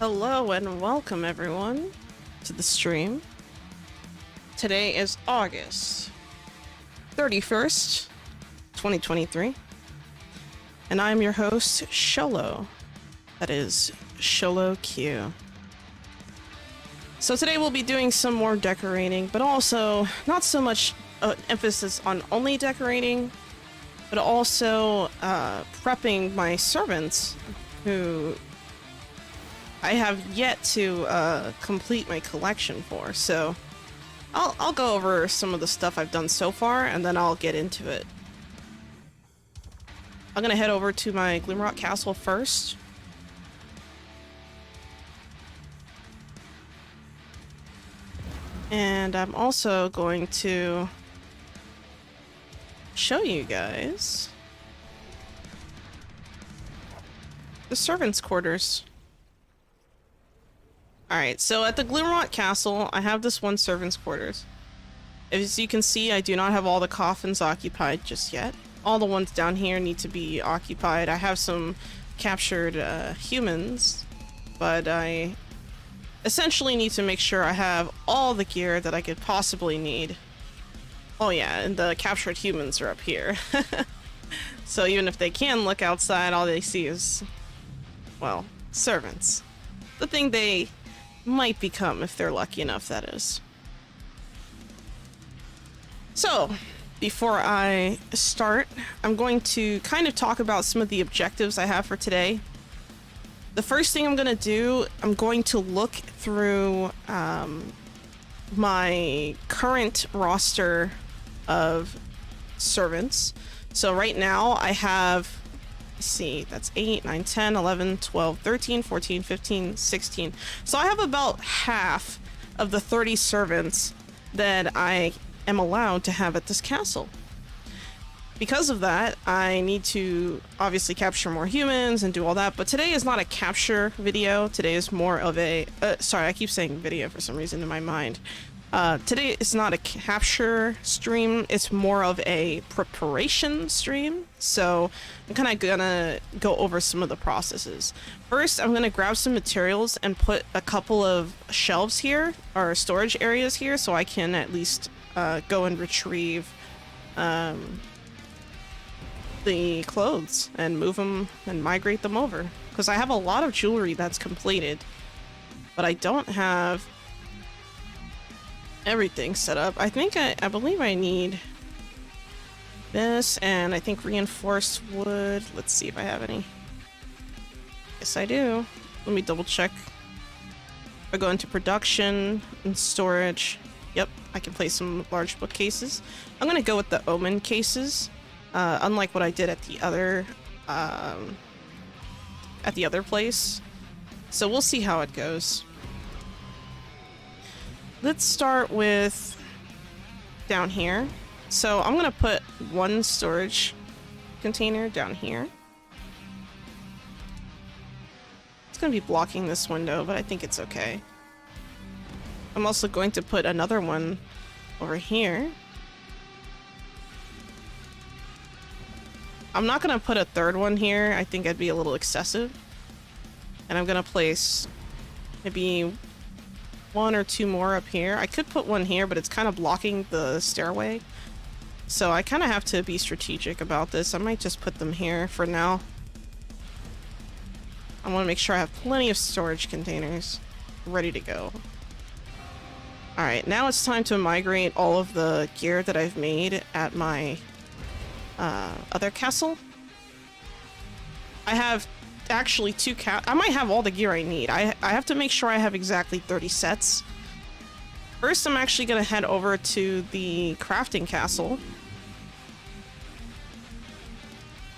Hello and welcome everyone to the stream. Today is August 31st, 2023, and I'm your host, Xolo. That is Xolo Q. So today we'll be doing some more decorating, but also not so much emphasis on only decorating, but also prepping my servants who I have yet to complete my collection for. So I'll go over some of the stuff I've done so far, and then I'll get into it. I'm gonna head over to my Gloomrot castle first. And I'm also going to show you guys the servants' quarters. Alright, so at the Gloomrot castle, I have this one servant's quarters. As you can see, I do not have all the coffins occupied just yet. All the ones down here need to be occupied. I have some captured humans, but I essentially need to make sure I have all the gear that I could possibly need. Oh yeah, and the captured humans are up here. So even if they can look outside, all they see is, well, servants. The thing they might become if they're lucky enough, that is. So, before I start, I'm going to kind of talk about some of the objectives I have for today. The first thing I'm going to do, I'm going to look through my current roster of servants. So right now I have, let's see, that's 8, 9, 10, 11, 12, 13, 14, 15, 16. So I have about half of the 30 servants that I am allowed to have at this castle. Because of that, I need to obviously capture more humans and do all that, but today is not a capture video. Today is more of a, sorry, I keep saying video for some reason in my mind. Today is not a capture stream, it's more of a preparation stream. So I'm kind of gonna go over some of the processes. First, I'm gonna grab some materials and put a couple of shelves here, or storage areas here, so I can at least go and retrieve the clothes and move them and migrate them over. Because I have a lot of jewelry that's completed, but I don't have everything set up. I think I believe I need this, and I think reinforced wood. Let's see if I have any. Yes, I do. Let me double check. If I go into production and storage, yep, I can place some large bookcases. I'm gonna go with the omen cases, unlike what I did at the other place. So we'll see how it goes. Let's start with down here. So I'm gonna put one storage container down here. It's gonna be blocking this window, but I think it's okay. I'm also going to put another one over here. I'm not gonna put a third one here. I think that'd be a little excessive. And I'm gonna place maybe one or two more up here. I could put one here, but it's kind of blocking the stairway. So I kind of have to be strategic about this. I might just put them here for now. I want to make sure I have plenty of storage containers ready to go. Alright, now it's time to migrate all of the gear that I've made at my other castle. I have actually I might have all the gear I need. I have to make sure I have exactly 30 sets. First, I'm actually gonna head over to the crafting castle.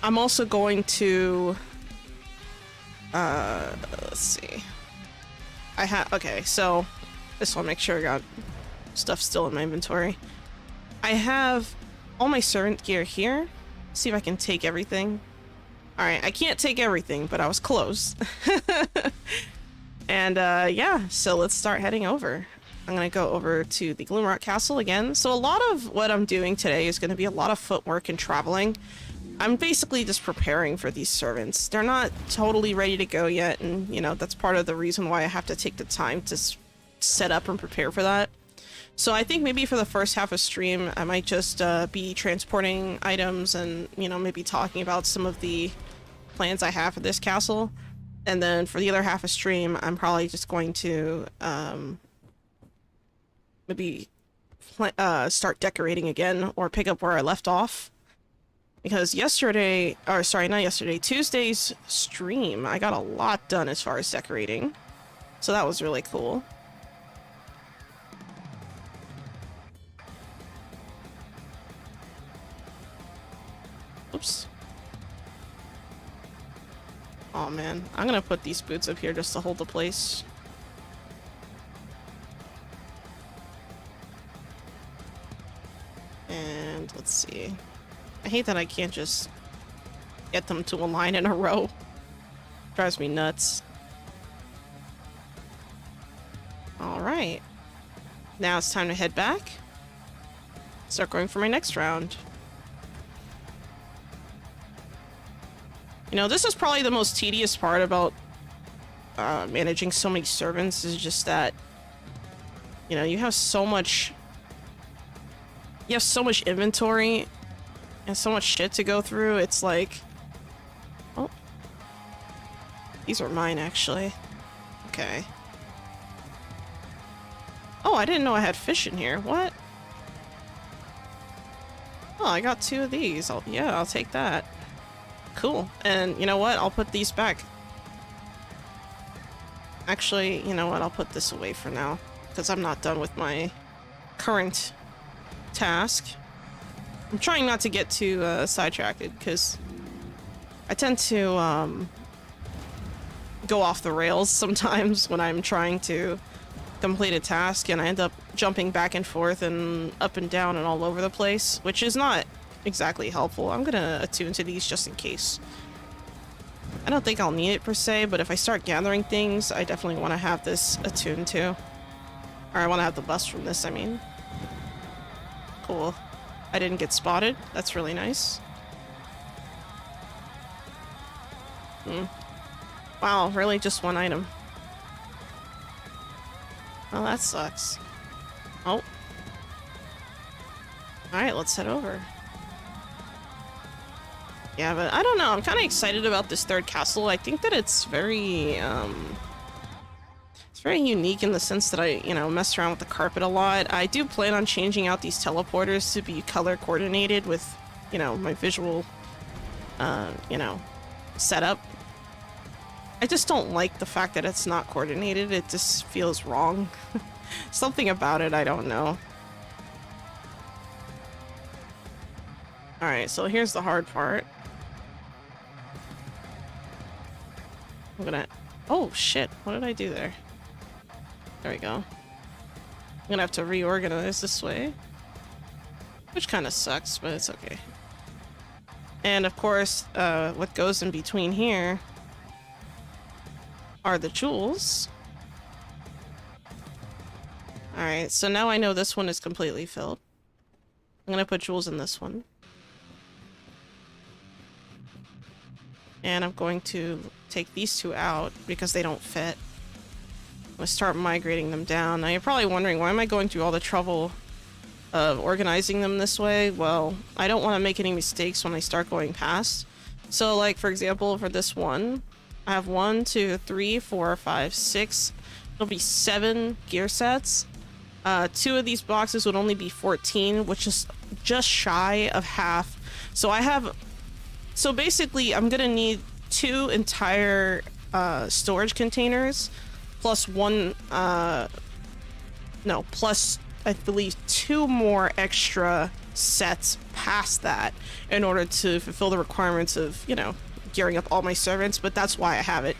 I'm also going to let's see. Okay, so just want to make sure I got stuff still in my inventory. I have all my servant gear here. See if I can take everything. Alright, I can't take everything, but I was close. And yeah, so let's start heading over. I'm gonna go over to the Gloomrot castle again. So a lot of what I'm doing today is gonna be a lot of footwork and traveling. I'm basically just preparing for these servants. They're not totally ready to go yet, and you know, that's part of the reason why I have to take the time to set up and prepare for that. So I think maybe for the first half of stream, I might just be transporting items and, you know, maybe talking about some of the plans I have for this castle. And then for the other half of stream, I'm probably just going to maybe start decorating again or pick up where I left off. Because yesterday, or sorry, not yesterday, Tuesday's stream, I got a lot done as far as decorating. So that was really cool. Oops. Oh man, I'm gonna put these boots up here just to hold the place. And let's see. I hate that I can't just get them to align in a row. Drives me nuts. Alright. Now it's time to head back. Start going for my next round. You know, this is probably the most tedious part about managing so many servants, is just that, you know, you have so much inventory and so much shit to go through. It's like, oh, these are mine actually. Okay. Oh, I didn't know I had fish in here. What? Oh, I got 2 of these. I'll take that. Cool. And you know what? I'll put these back. Actually, you know what? I'll put this away for now, because I'm not done with my current task. I'm trying not to get too sidetracked, because I tend to go off the rails sometimes when I'm trying to complete a task, and I end up jumping back and forth and up and down and all over the place, which is not exactly helpful. I'm gonna attune to these just in case. I don't think I'll need it per se, but if I start gathering things, I definitely want to have this attuned to. Or I want to have the bust from this, I mean. Cool. I didn't get spotted. That's really nice. Wow, really just 1 item. Well, that sucks. Oh. Alright, let's head over. Yeah, but I don't know. I'm kind of excited about this 3rd castle. I think that it's very unique in the sense that I, you know, mess around with the carpet a lot. I do plan on changing out these teleporters to be color coordinated with, you know, my visual, you know, setup. I just don't like the fact that it's not coordinated. It just feels wrong. Something about it, I don't know. Alright, so here's the hard part. I'm gonna... Oh, shit. What did I do there? There we go. I'm gonna have to reorganize this way. Which kind of sucks, but it's okay. And of course, what goes in between here are the jewels. Alright, so now I know this one is completely filled. I'm gonna put jewels in this one. And I'm going to take these 2 out because they don't fit. I'm gonna start migrating them down. Now you're probably wondering, why am I going through all the trouble of organizing them this way? Well, I don't want to make any mistakes when I start going past. So like, for example, for this one, I have 1, 2, 3, 4, 5, 6. It'll be 7 gear sets. 2 of these boxes would only be 14, which is just shy of half. So I have... So basically, I'm gonna need 2 entire storage containers, plus 1, no, plus I believe 2 more extra sets past that in order to fulfill the requirements of, you know, gearing up all my servants. But that's why I have it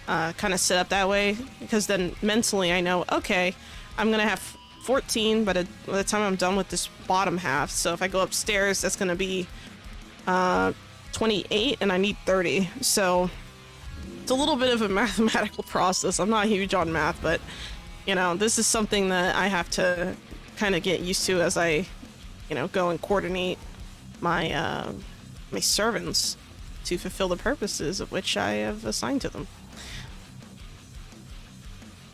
kind of set up that way, because then mentally I know, okay, I'm gonna have 14 by the time I'm done with this bottom half. So if I go upstairs, that's gonna be 28, and I need 30. So it's a little bit of a mathematical process. I'm not huge on math, but you know, this is something that I have to kind of get used to as I, you know, go and coordinate my my servants to fulfill the purposes of which I have assigned to them.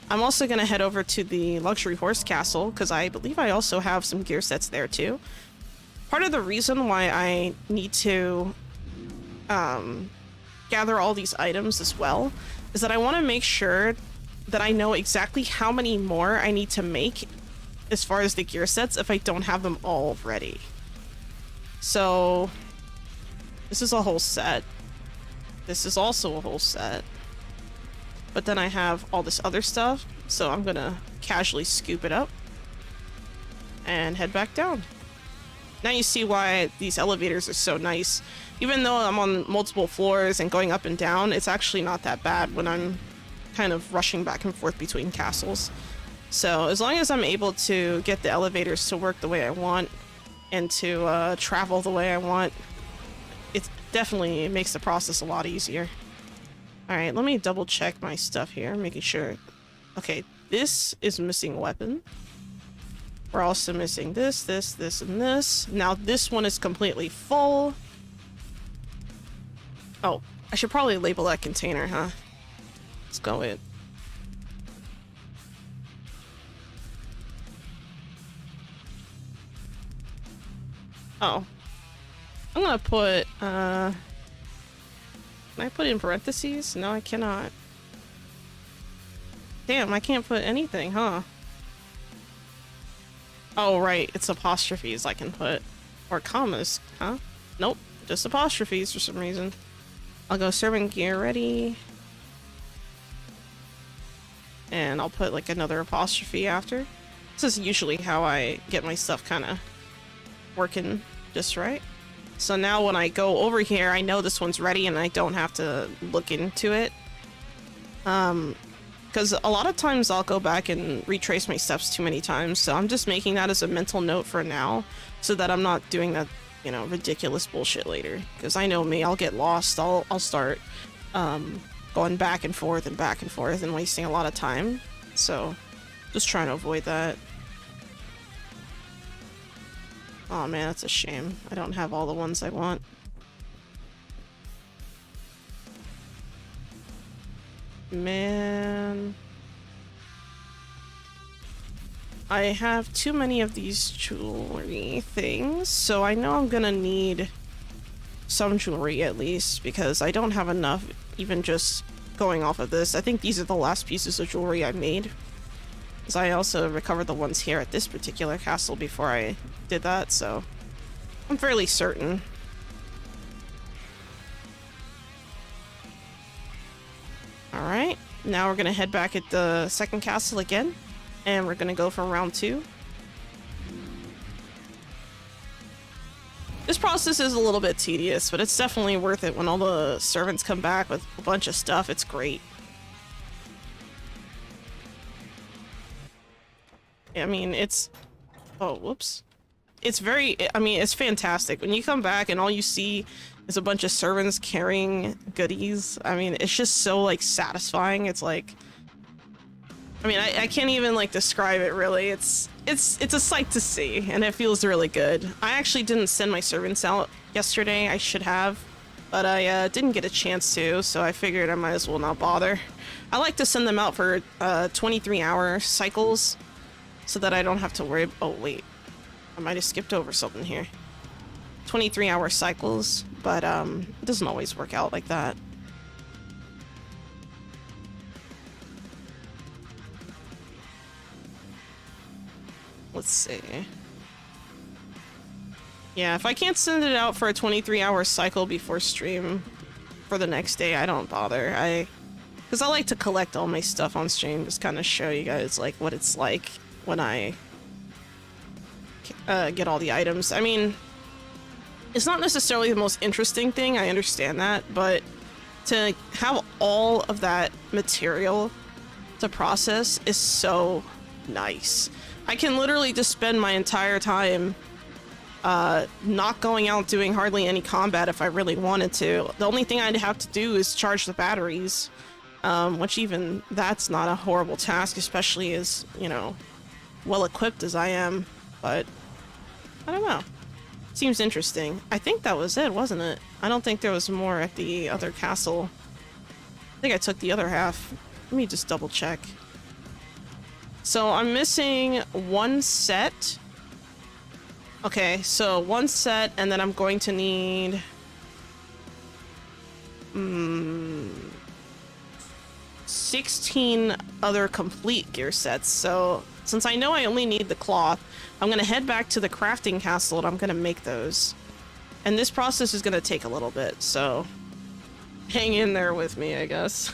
I'm also going to head over to the luxury horse castle because I believe I also have some gear sets there too. Part of the reason why I need to gather all these items as well is that I want to make sure that I know exactly how many more I need to make as far as the gear sets if I don't have them all ready. So this is a whole set. This is also a whole set. But then I have all this other stuff, so I'm gonna casually scoop it up and head back down. Now you see why these elevators are so nice. Even though I'm on multiple floors and going up and down, it's actually not that bad when I'm kind of rushing back and forth between castles. So as long as I'm able to get the elevators to work the way I want and to travel the way I want, it definitely makes the process a lot easier. Alright, let me double check my stuff here, making sure. Okay, this is missing a weapon. We're also missing this, this, and this. Now this one is completely full. Oh, I should probably label that container, huh? Let's go in. Oh. I'm gonna put, can I put in parentheses? No, I cannot. Damn, I can't put anything, huh? Oh, right, it's apostrophes I can put. Or commas, huh? Nope, just apostrophes for some reason. I'll go servant gear ready. And I'll put like another apostrophe after. This is usually how I get my stuff kind of working just right. So now when I go over here, I know this one's ready and I don't have to look into it. Because a lot of times I'll go back and retrace my steps too many times, so I'm just making that as a mental note for now, so that I'm not doing that, you know, ridiculous bullshit later. Because I know me, I'll get lost, I'll start going back and forth and wasting a lot of time. So just trying to avoid that. Oh man, that's a shame. I don't have all the ones I want. Man. I have too many of these jewelry things, so I know I'm gonna need some jewelry at least, because I don't have enough even just going off of this. I think these are the last pieces of jewelry I made. Because I also recovered the ones here at this particular castle before I did that, so I'm fairly certain. Alright, now we're gonna head back at the second castle again, and we're gonna go for round 2. This process is a little bit tedious, but it's definitely worth it when all the servants come back with a bunch of stuff. It's great. I mean, it's... Oh, whoops. It's very... I mean, it's fantastic. When you come back and all you see is a bunch of servants carrying goodies, I mean, it's just so, like, satisfying. It's like... I mean, I can't even, like, describe it, really. It's a sight to see, and it feels really good. I actually didn't send my servants out yesterday. I should have, but I didn't get a chance to, so I figured I might as well not bother. I like to send them out for 23-hour cycles, so that I don't have to worry... Oh, wait. I might have skipped over something here. 23-hour cycles, but it doesn't always work out like that. Let's see. Yeah, if I can't send it out for a 23-hour cycle before stream for the next day, I don't bother. Because I like to collect all my stuff on stream, just kind of show you guys, like, what it's like when I get all the items. I mean, it's not necessarily the most interesting thing, I understand that, but to have all of that material to process is so nice. I can literally just spend my entire time not going out doing hardly any combat if I really wanted to. The only thing I'd have to do is charge the batteries, which even that's not a horrible task, especially as, you know, well equipped as I am, but I don't know. Seems interesting. I think that was it, wasn't it? I don't think there was more at the other castle. I think I took the other half. Let me just double check. So I'm missing one set. Okay, so one set, and then I'm going to need... 16 other complete gear sets. So since I know I only need the cloth, I'm going to head back to the crafting castle and I'm going to make those. And this process is going to take a little bit, so hang in there with me, I guess.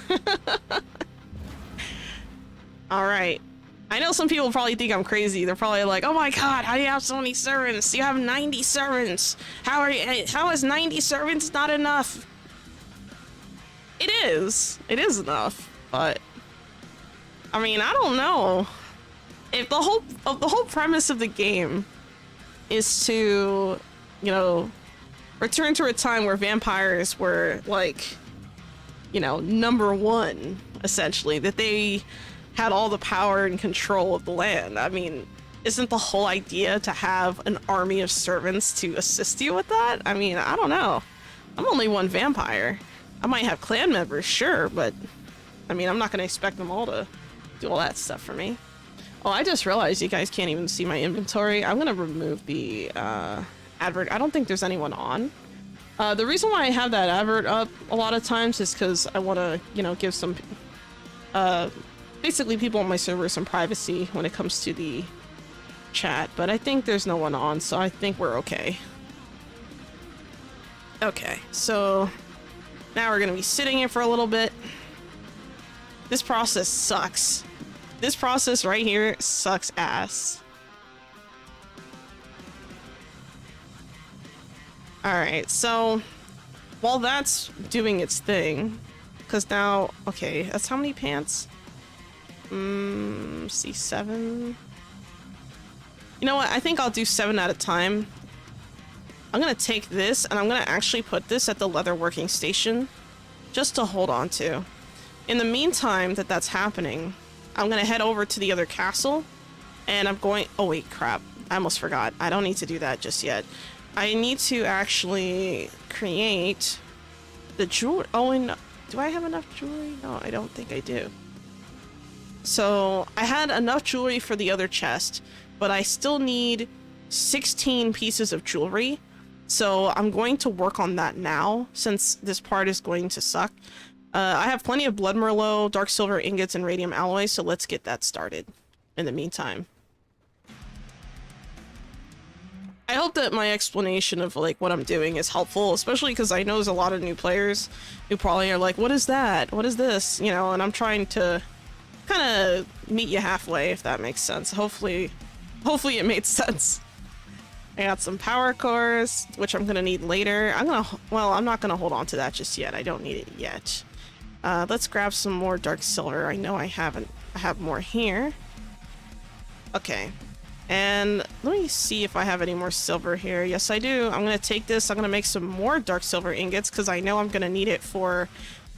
Alright. I know some people probably think I'm crazy. They're probably like, oh my god, how do you have so many servants? You have 90 servants. How is 90 servants not enough? It is. It is enough, but I mean, I don't know. If the whole premise of the game is to, you know, return to a time where vampires were like, you know, #1, essentially, that they had all the power and control of the land. I mean, isn't the whole idea to have an army of servants to assist you with that? I mean, I don't know. I'm only one vampire. I might have clan members, sure, but I mean, I'm not gonna expect them all to do all that stuff for me. Oh, I just realized you guys can't even see my inventory. I'm gonna remove the advert. I don't think there's anyone on. The reason why I have that advert up a lot of times is because I want to, you know, give some, basically people on my server some privacy when it comes to the chat. But I think there's no one on, so I think we're okay. Okay, so now we're gonna be sitting here for a little bit. This process sucks. This process right here sucks ass. Alright, so while that's doing its thing, because now, okay, that's how many pants? See, 7. You know what? I think I'll do 7 at a time. I'm gonna take this and I'm gonna actually put this at the leather working station just to hold on to. In the meantime that that's happening, I'm gonna head over to the other castle and I'm going... Oh wait, crap. I almost forgot. I don't need to do that just yet. I need to actually create the jewelry. Oh, and do I have enough jewelry? No, I don't think I do. So I had enough jewelry for the other chest, but I still need 16 pieces of jewelry. So I'm going to work on that now since this part is going to suck. I have plenty of blood merlot, dark silver ingots, and radium alloys, so let's get that started in the meantime. I hope that my explanation of like what I'm doing is helpful, especially because I know there's a lot of new players who probably are like, what is that? What is this? You know, and I'm trying to kind of meet you halfway, if that makes sense. Hopefully it made sense. I got some power cores, which I'm gonna need later. I'm not gonna hold on to that just yet. I don't need it yet. Let's grab some more dark silver. I know I have more here. Okay. And let me see if I have any more silver here. Yes, I do. I'm gonna take this. I'm gonna make some more dark silver ingots because I know I'm gonna need it for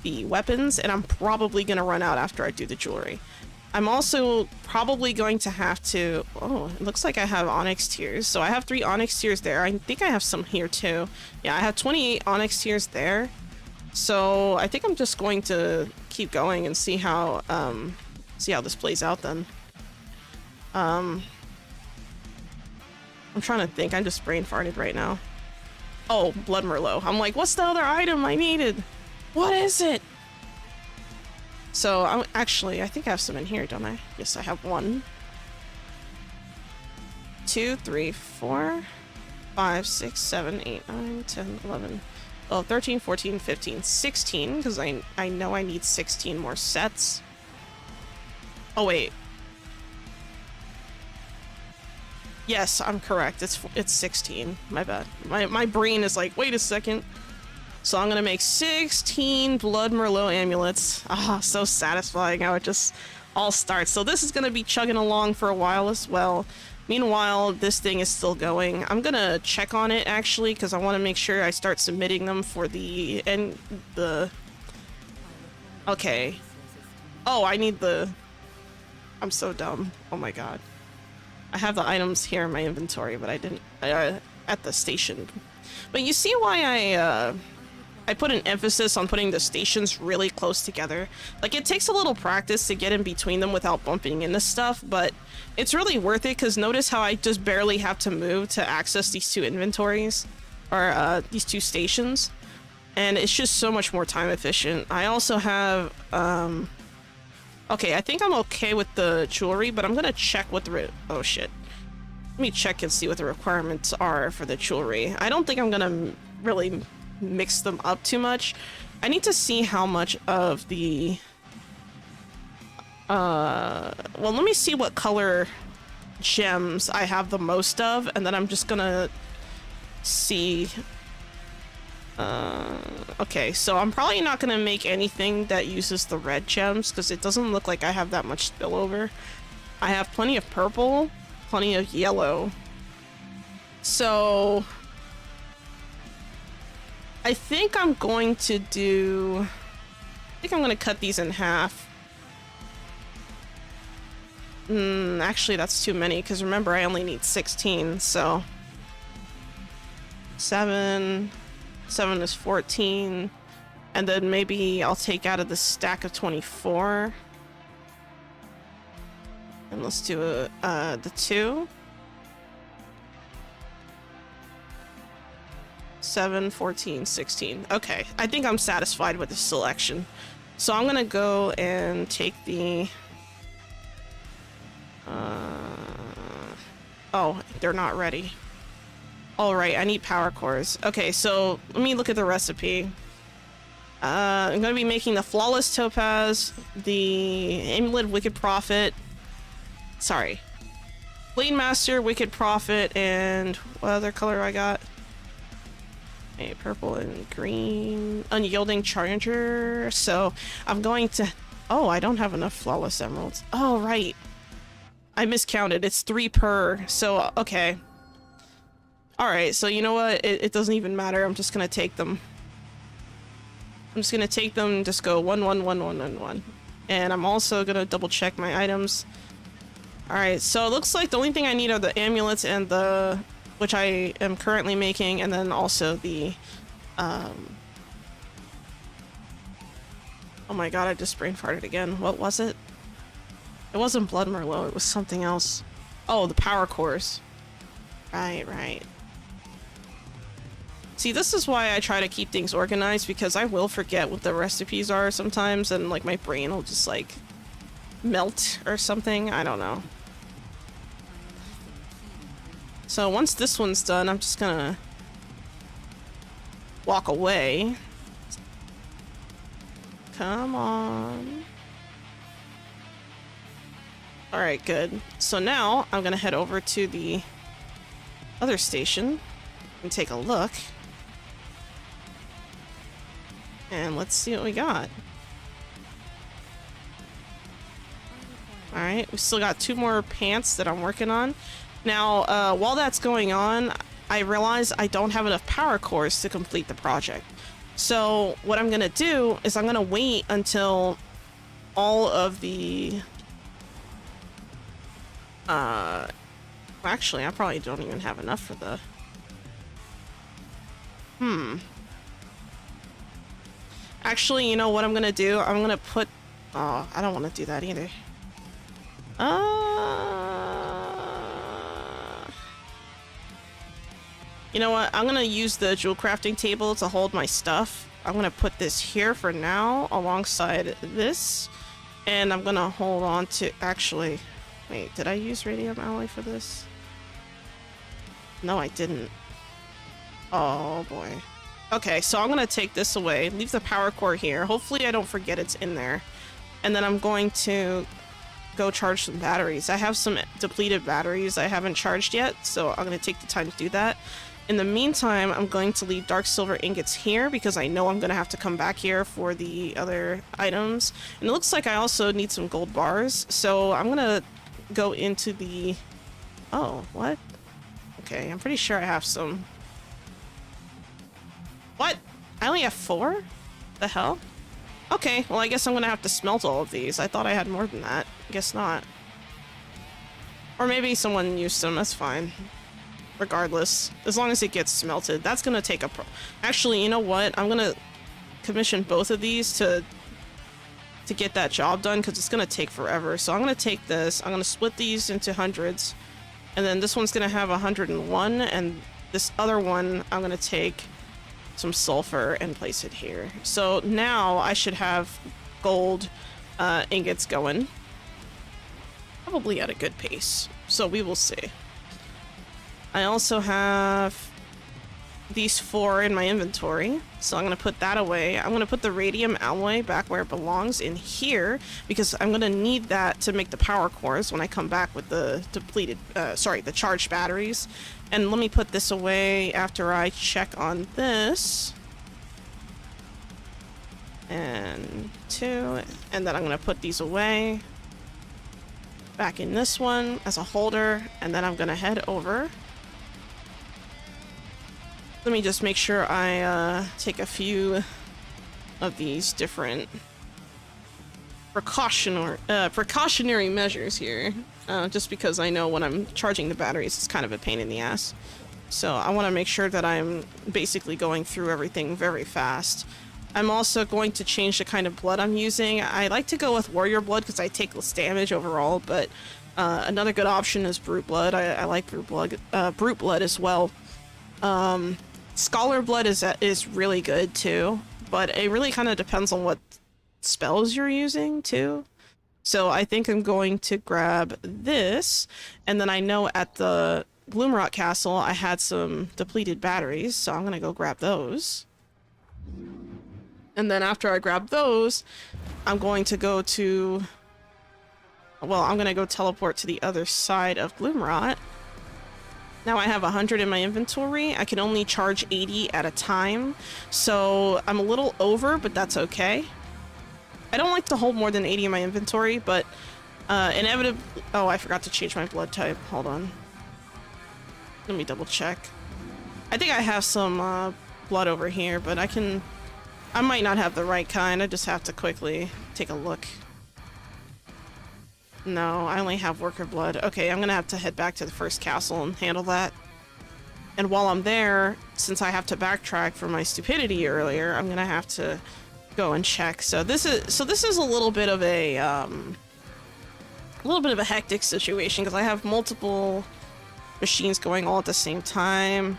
the weapons, and I'm probably gonna run out after I do the jewelry. I'm also probably going to have to... Oh, it looks like I have onyx tears. So I have 3 onyx tears there. I think I have some here too. Yeah, I have 28 onyx tears there. So I think I'm just going to keep going and see how this plays out then. I'm trying to think. I'm just brain farted right now. Oh, blood merlot. I'm like, what's the other item I needed? What is it? So I'm actually, I think I have some in here, don't I? Yes, I have 1, 2, 3, 4, 5, 6, 7, 8, 9, 10, 11, 12, 13, 14, 15, 16, because I know I need 16 more sets. Oh wait. Yes, I'm correct. It's 16. My bad. My brain is like, wait a second. So I'm gonna make 16 blood merlot amulets. Ah, so satisfying how it just all starts. So this is gonna be chugging along for a while as well. Meanwhile, this thing is still going. I'm gonna check on it actually because I want to make sure I start submitting them for the Okay. Oh, I need the... I'm so dumb. Oh my god. I have the items here in my inventory, but I didn't at the station. But you see why I put an emphasis on putting the stations really close together. Like, it takes a little practice to get in between them without bumping into stuff, but it's really worth it because notice how I just barely have to move to access these two inventories, or these two stations, and it's just so much more time efficient. I also have, okay, I think I'm okay with the jewelry, but I'm gonna check what the oh shit. Let me check and see what the requirements are for the jewelry. I don't think I'm gonna really mix them up too much. I need to see how much of the well, let me see what color gems I have the most of, and then I'm just gonna see. Okay, so I'm probably not gonna make anything that uses the red gems because it doesn't look like I have that much spillover. I have plenty of purple, plenty of yellow, so I think I'm going to do, I think I'm going to cut these in half. Actually, that's too many, because remember, I only need 16, so 7 is 14, and then maybe I'll take out of the stack of 24, and let's do the 2. 7, 14, 16. Okay, I think I'm satisfied with the selection. So I'm gonna go and take the... oh, they're not ready. Alright, I need power cores. Okay, so let me look at the recipe. I'm gonna be making the Flawless Topaz, the Amulet Wicked Prophet... Sorry. Blade Master, Wicked Prophet, and what other color I got? A purple and green unyielding charger. So I'm going to, oh, I don't have enough flawless emeralds. Oh, right, I miscounted. It's 3 per. So okay, all right, so you know what, it doesn't even matter. I'm just gonna take them. I'm just gonna take them, just go 1 1 1 1 1 1, and I'm also gonna double check my items. All right, so it looks like the only thing I need are the amulets and the, which I am currently making, and then also the, oh my god, I just brain farted again. What was it? It wasn't Blood Merlot, it was something else. Oh, the power cores. Right, right. See, this is why I try to keep things organized, because I will forget what the recipes are sometimes, and like my brain will just like melt or something. I don't know. So once this one's done, I'm just gonna walk away. Come on. Alright, good. So now I'm gonna head over to the other station and take a look. And let's see what we got. Alright, we still got 2 more pants that I'm working on. Now, while that's going on, I realize I don't have enough power cores to complete the project. So what I'm gonna do is I'm gonna wait until all of the... actually, I probably don't even have enough for the... Actually, you know what I'm gonna do? I'm gonna put... Oh, I don't want to do that either. You know what? I'm gonna use the jewel crafting table to hold my stuff. I'm gonna put this here for now alongside this, and I'm gonna hold on to... Actually, wait, did I use radium alloy for this? No, I didn't. Oh boy. Okay, so I'm gonna take this away, leave the power core here. Hopefully I don't forget it's in there. And then I'm going to go charge some batteries. I have some depleted batteries I haven't charged yet, so I'm gonna take the time to do that. In the meantime, I'm going to leave dark silver ingots here because I know I'm gonna have to come back here for the other items. And it looks like I also need some gold bars, so I'm gonna go into the... Oh, what? Okay, I'm pretty sure I have some. What? I only have 4? The hell? Okay, well I guess I'm gonna have to smelt all of these. I thought I had more than that. Guess not. Or maybe someone used them, that's fine. Regardless, as long as it gets smelted. That's gonna take a actually, you know what? I'm gonna commission both of these to get that job done, because it's gonna take forever. So I'm gonna take this, I'm gonna split these into hundreds, and then this one's gonna have 101, and this other one I'm gonna take some sulfur and place it here. So now I should have gold ingots going. Probably at a good pace. So we will see. I also have these 4 in my inventory. So I'm going to put that away. I'm going to put the radium alloy back where it belongs in here, because I'm going to need that to make the power cores when I come back with the depleted, the charged batteries. And let me put this away after I check on this. And 2. And then I'm going to put these away back in this one as a holder. And then I'm going to head over. Let me just make sure I take a few of these different precautionary measures here. Just because I know when I'm charging the batteries, it's kind of a pain in the ass. So I want to make sure that I'm basically going through everything very fast. I'm also going to change the kind of blood I'm using. I like to go with warrior blood because I take less damage overall, but another good option is brute blood. I like brute blood as well. Scholar blood is really good too, but it really kind of depends on what spells you're using too. So I think I'm going to grab this, and then I know at the Gloomrot castle I had some depleted batteries, so I'm gonna go grab those. And then after I grab those, I'm going to go to... Well, I'm gonna go teleport to the other side of Gloomrot. Now I have 100 in my inventory. I can only charge 80 at a time, so I'm a little over, but that's okay. I don't like to hold more than 80 in my inventory, but inevitably... Oh, I forgot to change my blood type. Hold on. Let me double check. I think I have some blood over here, but I might not have the right kind. I just have to quickly take a look. No, I only have worker blood. Okay, I'm gonna have to head back to the first castle and handle that. And while I'm there, since I have to backtrack for my stupidity earlier, I'm gonna have to go and check. So this is a little bit of a hectic situation because I have multiple machines going all at the same time.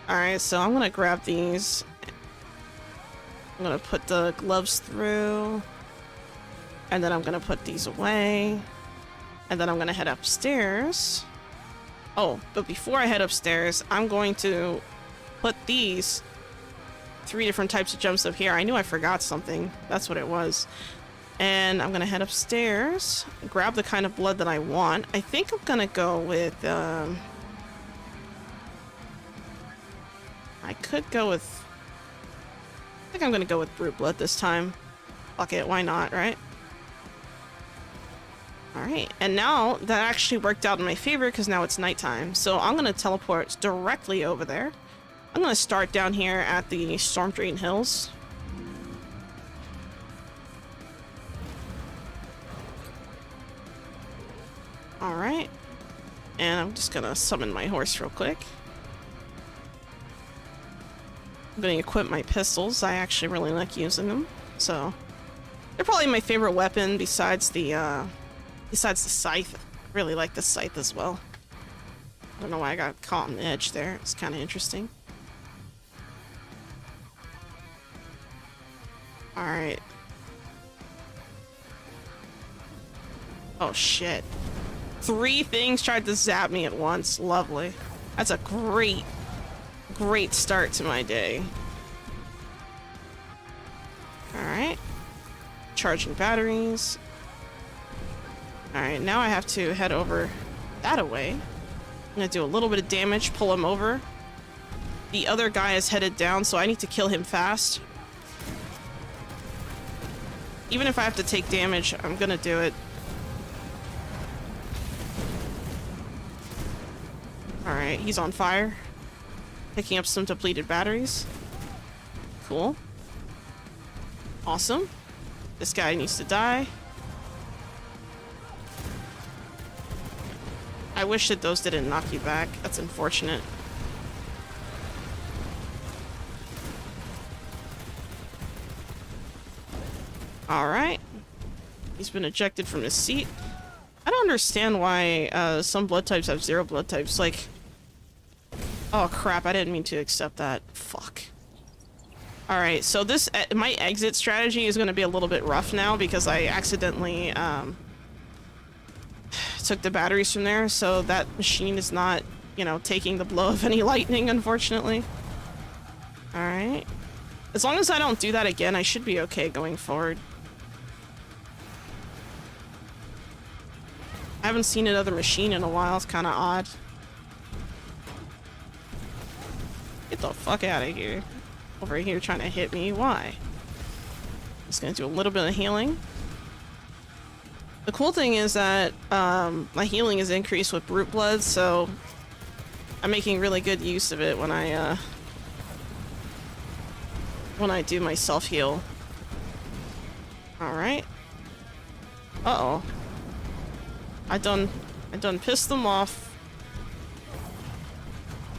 All right, so I'm gonna grab these. I'm gonna put the gloves through, and then I'm gonna put these away, and then I'm gonna head upstairs. Oh, but before I head upstairs, I'm going to put these 3 different types of gems up here. I knew I forgot something. That's what it was. And I'm gonna head upstairs, grab the kind of blood that I want. I think I'm gonna go with, I could go with... I think I'm gonna go with brute blood this time. Fuck it, why not, right? Alright, and now that actually worked out in my favor because now it's nighttime. So I'm gonna teleport directly over there. I'm gonna start down here at the Storm Drain Hills. Alright. And I'm just gonna summon my horse real quick. I'm gonna equip my pistols. I actually really like using them, so they're probably my favorite weapon besides the scythe. I really like the scythe as well. I don't know why I got caught on the edge there. It's kind of interesting. All right. Oh shit! 3 things tried to zap me at once. Lovely. That's a great start to my day. Alright. Charging batteries. Alright, now I have to head over that way. I'm gonna do a little bit of damage, pull him over. The other guy is headed down, so I need to kill him fast. Even if I have to take damage, I'm gonna do it. Alright, he's on fire. Picking up some depleted batteries. Cool. Awesome. This guy needs to die. I wish that those didn't knock you back. That's unfortunate. Alright. He's been ejected from his seat. I don't understand why some blood types have 0 blood types. Like, oh crap, I didn't mean to accept that. Fuck. Alright, so this, my exit strategy is going to be a little bit rough now because I accidentally took the batteries from there, so that machine is not, you know, taking the blow of any lightning, unfortunately. Alright. As long as I don't do that again, I should be okay going forward. I haven't seen another machine in a while. It's kind of odd. Get the fuck out of here. Over here trying to hit me. Why? Just gonna do a little bit of healing. The cool thing is that my healing is increased with brute blood, so I'm making really good use of it when I do my self-heal. Alright. Uh-oh. I done pissed them off.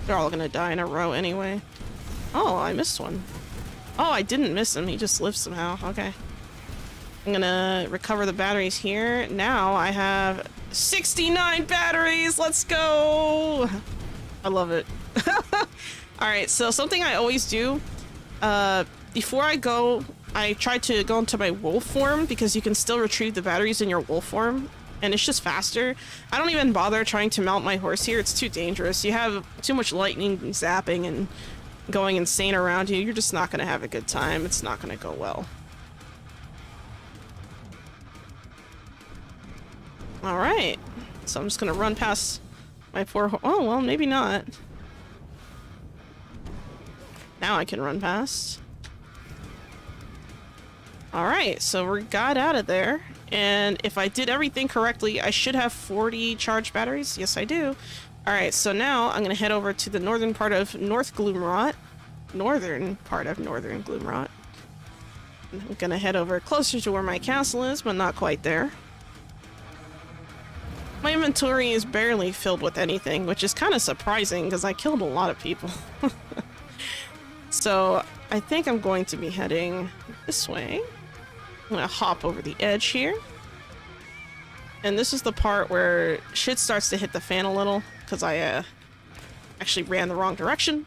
They're all gonna die in a row anyway. Oh, I missed one. Oh, I didn't miss him. He just lived somehow. Okay. I'm gonna recover the batteries here. Now I have 69 batteries! Let's go! I love it. Alright, so something I always do, before I go, I try to go into my wolf form because you can still retrieve the batteries in your wolf form. And it's just faster. I don't even bother trying to mount my horse here. It's too dangerous. You have too much lightning zapping and going insane around you. You're just not going to have a good time. It's not going to go well. Alright. So I'm just going to run past my poor horse. Oh, well, maybe not. Now I can run past. Alright, so we got out of there. And if I did everything correctly, I should have 40 charged batteries. Yes, I do. Alright, so now I'm going to head over to the northern part of North Gloomrot. Northern part of Northern Gloomrot. I'm going to head over closer to where my castle is, but not quite there. My inventory is barely filled with anything, which is kind of surprising because I killed a lot of people. So I think I'm going to be heading this way. I'm gonna hop over the edge here. And this is the part where shit starts to hit the fan a little, because I actually ran the wrong direction.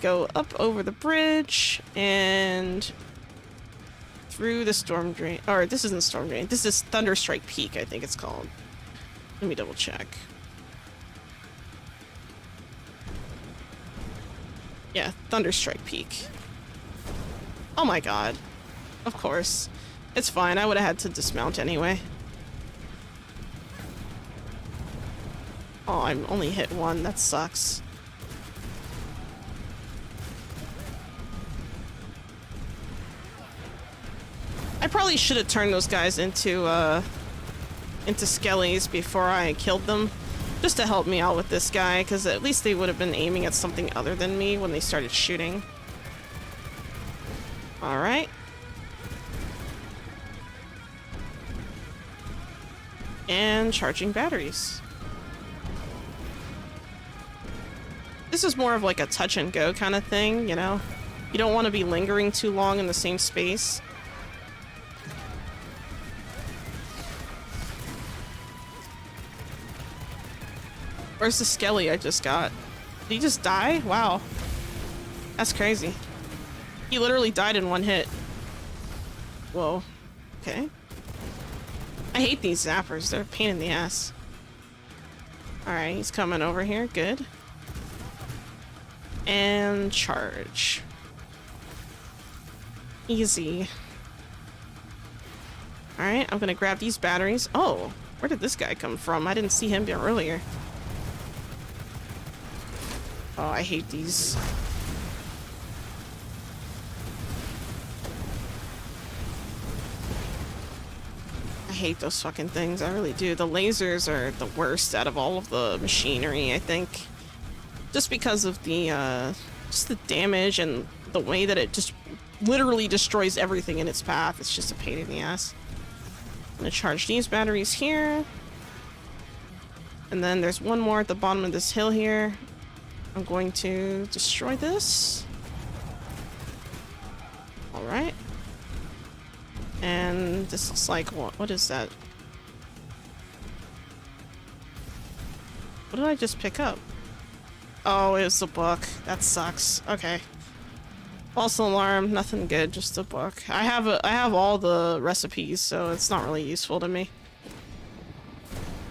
Go up over the bridge, and through the storm drain. Or this isn't storm drain, this is Thunderstrike Peak, I think it's called. Let me double check. Yeah, Thunderstrike Peak. Oh my god. Of course. It's fine, I would have had to dismount anyway. Oh, I'm only hit one, that sucks. I probably should have turned those guys into skellies before I killed them. Just to help me out with this guy, because at least they would have been aiming at something other than me when they started shooting. Alright. And charging batteries. This is more of like a touch and go kind of thing, you know? You don't want to be lingering too long in the same space. Where's the skelly I just got? Did he just die? Wow. That's crazy. He literally died in one hit. Whoa. Okay. I hate these zappers. They're a pain in the ass. Alright, he's coming over here. Good. And charge. Easy. Alright, I'm gonna grab these batteries. Oh, where did this guy come from? I didn't see him earlier. Oh, I hate these. I hate those fucking things. I really do. The lasers are the worst out of all of the machinery, I think. Just because of the, just the damage and the way that it just literally destroys everything in its path. It's just a pain in the ass. I'm gonna charge these batteries here. And then there's one more at the bottom of this hill here. I'm going to destroy this. Alright. And this looks like, what is that? What did I just pick up? Oh, it was a book. That sucks. Okay. False alarm, nothing good, just a book. I have all the recipes, so it's not really useful to me.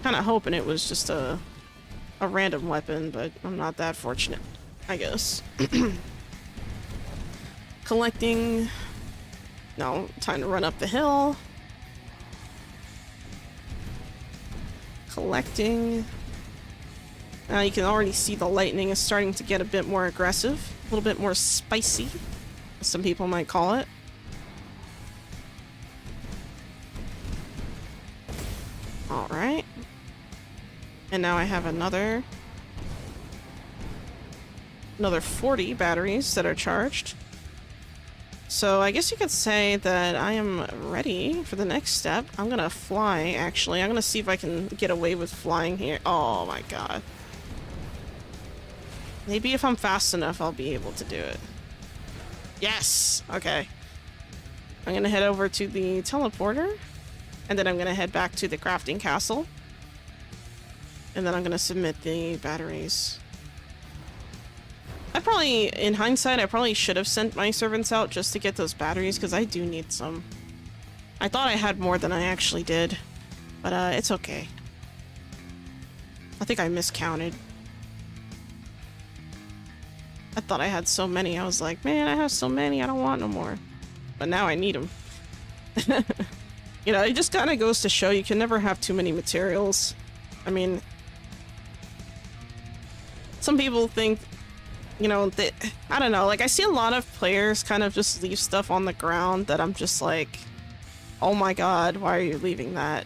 Kinda hoping it was just a random weapon, but I'm not that fortunate, I guess. Collecting. No, time to run up the hill. Collecting. Now you can already see the lightning is starting to get a bit more aggressive, a little bit more spicy, as some people might call it. Alright. And now I have another 40 batteries that are charged. So I guess you could say that I am ready for the next step. I'm gonna fly, actually. I'm gonna see if I can get away with flying here. Oh my god. Maybe if I'm fast enough, I'll be able to do it. Yes! Okay. I'm gonna head over to the teleporter, and then I'm gonna head back to the crafting castle. And then I'm gonna submit the batteries. In hindsight, I probably should have sent my servants out just to get those batteries, because I do need some. I thought I had more than I actually did, but it's okay. I think I miscounted. I thought I had so many. I was like, man, I have so many, I don't want no more. But now I need them. You know, it just kind of goes to show you can never have too many materials. I mean, some people think, you know, that, I don't know, like I see a lot of players kind of just leave stuff on the ground that I'm just like, oh my god, why are you leaving that?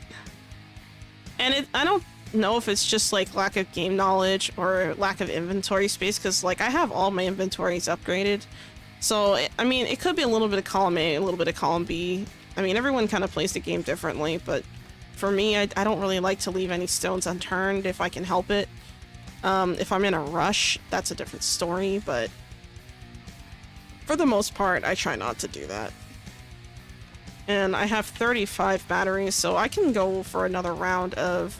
And I don't know if it's just like lack of game knowledge or lack of inventory space, because like I have all my inventories upgraded. So, I mean, it could be a little bit of column A, a little bit of column B. I mean, everyone kind of plays the game differently, but for me, I don't really like to leave any stones unturned if I can help it. If I'm in a rush, that's a different story, but for the most part, I try not to do that. And I have 35 batteries, so I can go for another round of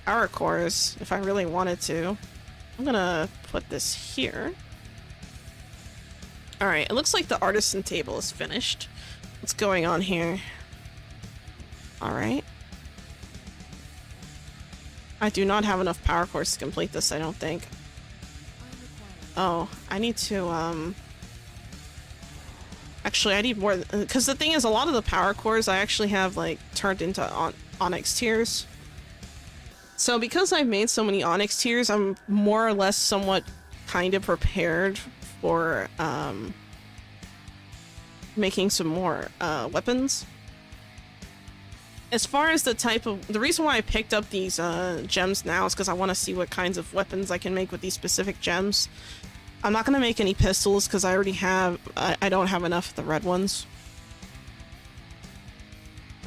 power cores if I really wanted to. I'm gonna put this here. Alright, it looks like the artisan table is finished. What's going on here? Alright. I do not have enough power cores to complete this, I don't think. Oh, I need to, actually, I need more, because the thing is, a lot of the power cores I actually have, like, turned into onyx tiers. So because I've made so many onyx tiers, I'm more or less somewhat kind of prepared for, making some more, weapons. As far as the reason why I picked up these gems now is because I want to see what kinds of weapons I can make with these specific gems. I'm not going to make any pistols because I already have, I don't have enough of the red ones.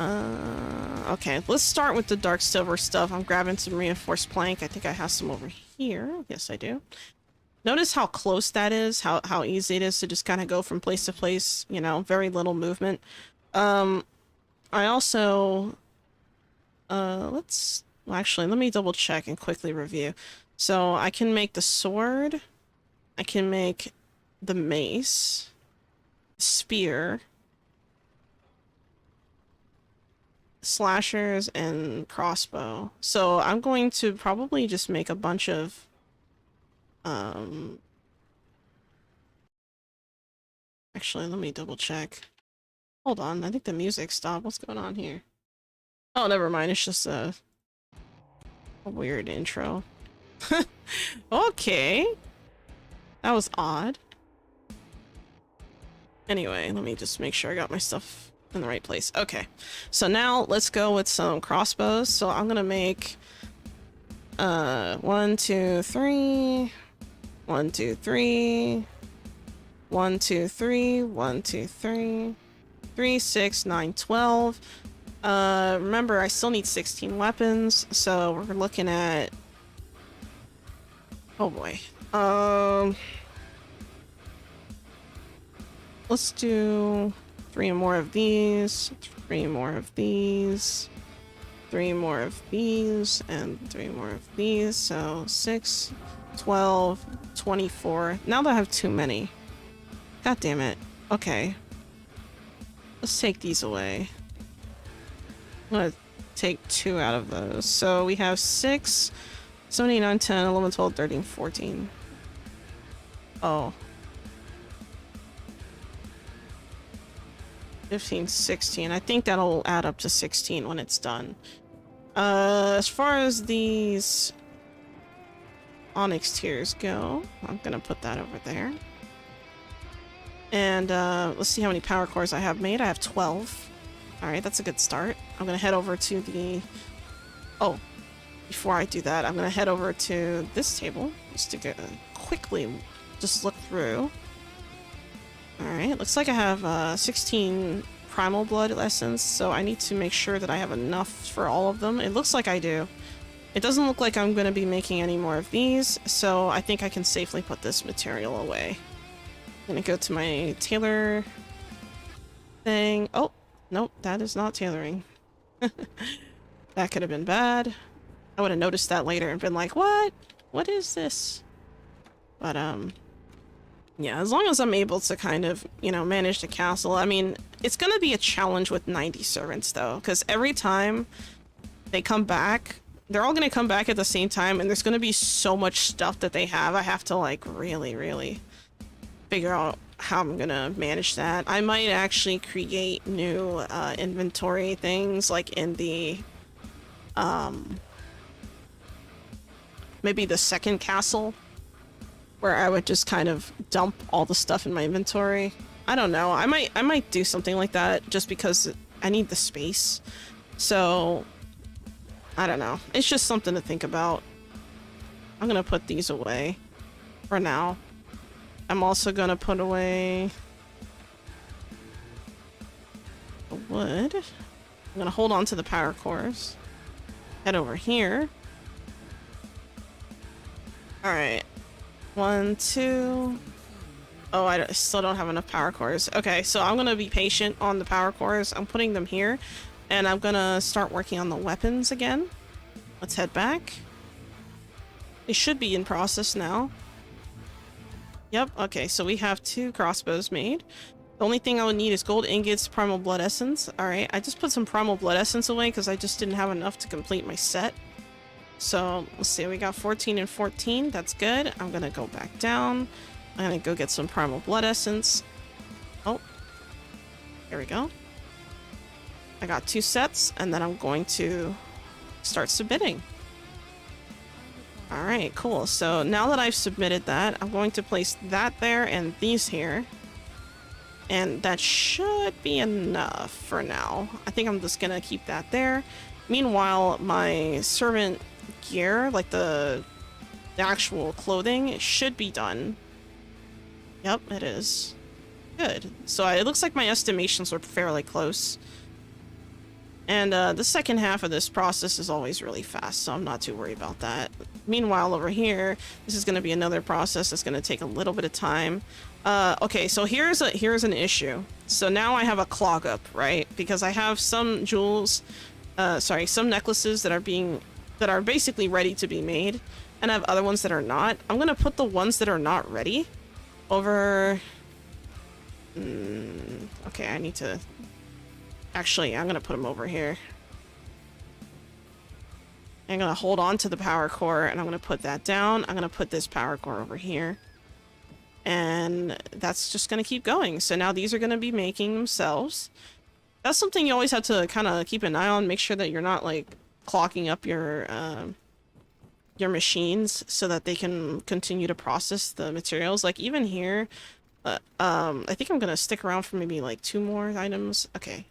Okay, let's start with the dark silver stuff. I'm grabbing some reinforced plank. I think I have some over here. Yes, I do. Notice how close that is, how easy it is to just kind of go from place to place, you know, very little movement. I also, well, actually, let me double check and quickly review. So I can make the sword, I can make the mace, spear, slashers, and crossbow. So I'm going to probably just make a bunch of, actually, let me double check. Hold on, I think the music stopped. What's going on here? Oh, never mind. It's just a weird intro. Okay. That was odd. Anyway, let me just make sure I got my stuff in the right place. Okay. So now let's go with some crossbows. So I'm gonna make 1, 2, 3, 1, 2, 3, 1, 2, 3, 1, 2, 3. 3, 6, 9, 12. Remember, I still need 16 weapons, so we're looking at Oh boy. Let's do 3 more of these, 3 more of these, 3 more of these, and 3 more of these. So 6, 12, 24. Now that I have too many. God damn it. Okay. Let's take these away. I'm gonna take 2 out of those. So we have 6, 7, 8, 9, 10, 11, 12, 13, 14. Oh. 15, 16. I think that'll add up to 16 when it's done. As far as these onyx tiers go, I'm gonna put that over there. And let's see how many power cores I have made. I have 12. Alright, that's a good start. I'm gonna head over to the... Oh, before I do that, I'm gonna head over to this table just to go quickly just look through. Alright, looks like I have 16 primal blood essence, so I need to make sure that I have enough for all of them. It looks like I do. It doesn't look like I'm going to be making any more of these, so I think I can safely put this material away. I'm going to go to my tailor thing. Oh, nope, that is not tailoring. That could have been bad. I would have noticed that later and been like, what? What is this? But, yeah, as long as I'm able to kind of, you know, manage the castle. I mean, it's going to be a challenge with 90 servants, though, because every time they come back, they're all going to come back at the same time, and there's going to be so much stuff that they have. I have to, like, really figure out how I'm going to manage that. I might actually create new inventory things, like in the, maybe the second castle, where I would just kind of dump all the stuff in my inventory. I don't know. I might do something like that just because I need the space. So, I don't know. It's just something to think about. I'm gonna put these away for now. I'm also gonna put away the wood. I'm gonna hold on to the power cores. Head over here. Alright. 1, 2. Oh, I still don't have enough power cores. Okay, so I'm gonna be patient on the power cores. I'm putting them here, and I'm gonna start working on the weapons again. Let's head back. They should be in process now. Yep, okay, so we have 2 crossbows made. The only thing I would need is gold ingots, primal blood essence. Alright, I just put some primal blood essence away because I just didn't have enough to complete my set. So, let's see, we got 14 and 14. That's good. I'm gonna go back down. I'm gonna go get some primal blood essence. Oh, here we go. I got 2 sets, and then I'm going to start submitting. Alright, cool. So now that I've submitted that, I'm going to place that there and these here. And that should be enough for now. I think I'm just gonna keep that there. Meanwhile, my servant gear, like the actual clothing, should be done. Yep, it is. Good. So it looks like my estimations are fairly close. And the second half of this process is always really fast, so I'm not too worried about that. Meanwhile, over here, this is going to be another process that's going to take a little bit of time. Okay, so here's an issue. So now I have a clog up, right? Because I have some jewels, some necklaces that are basically ready to be made, and I have other ones that are not. I'm going to put the ones that are not ready over... okay, I need to... Actually, I'm gonna put them over here. I'm gonna hold on to the power core, and I'm gonna put that down. I'm gonna put this power core over here. And that's just gonna keep going. So now these are gonna be making themselves. That's something you always have to kind of keep an eye on. Make sure that you're not, like, clogging up your machines so that they can continue to process the materials. Like, even here, I think I'm gonna stick around for maybe, like, 2 more items. Okay.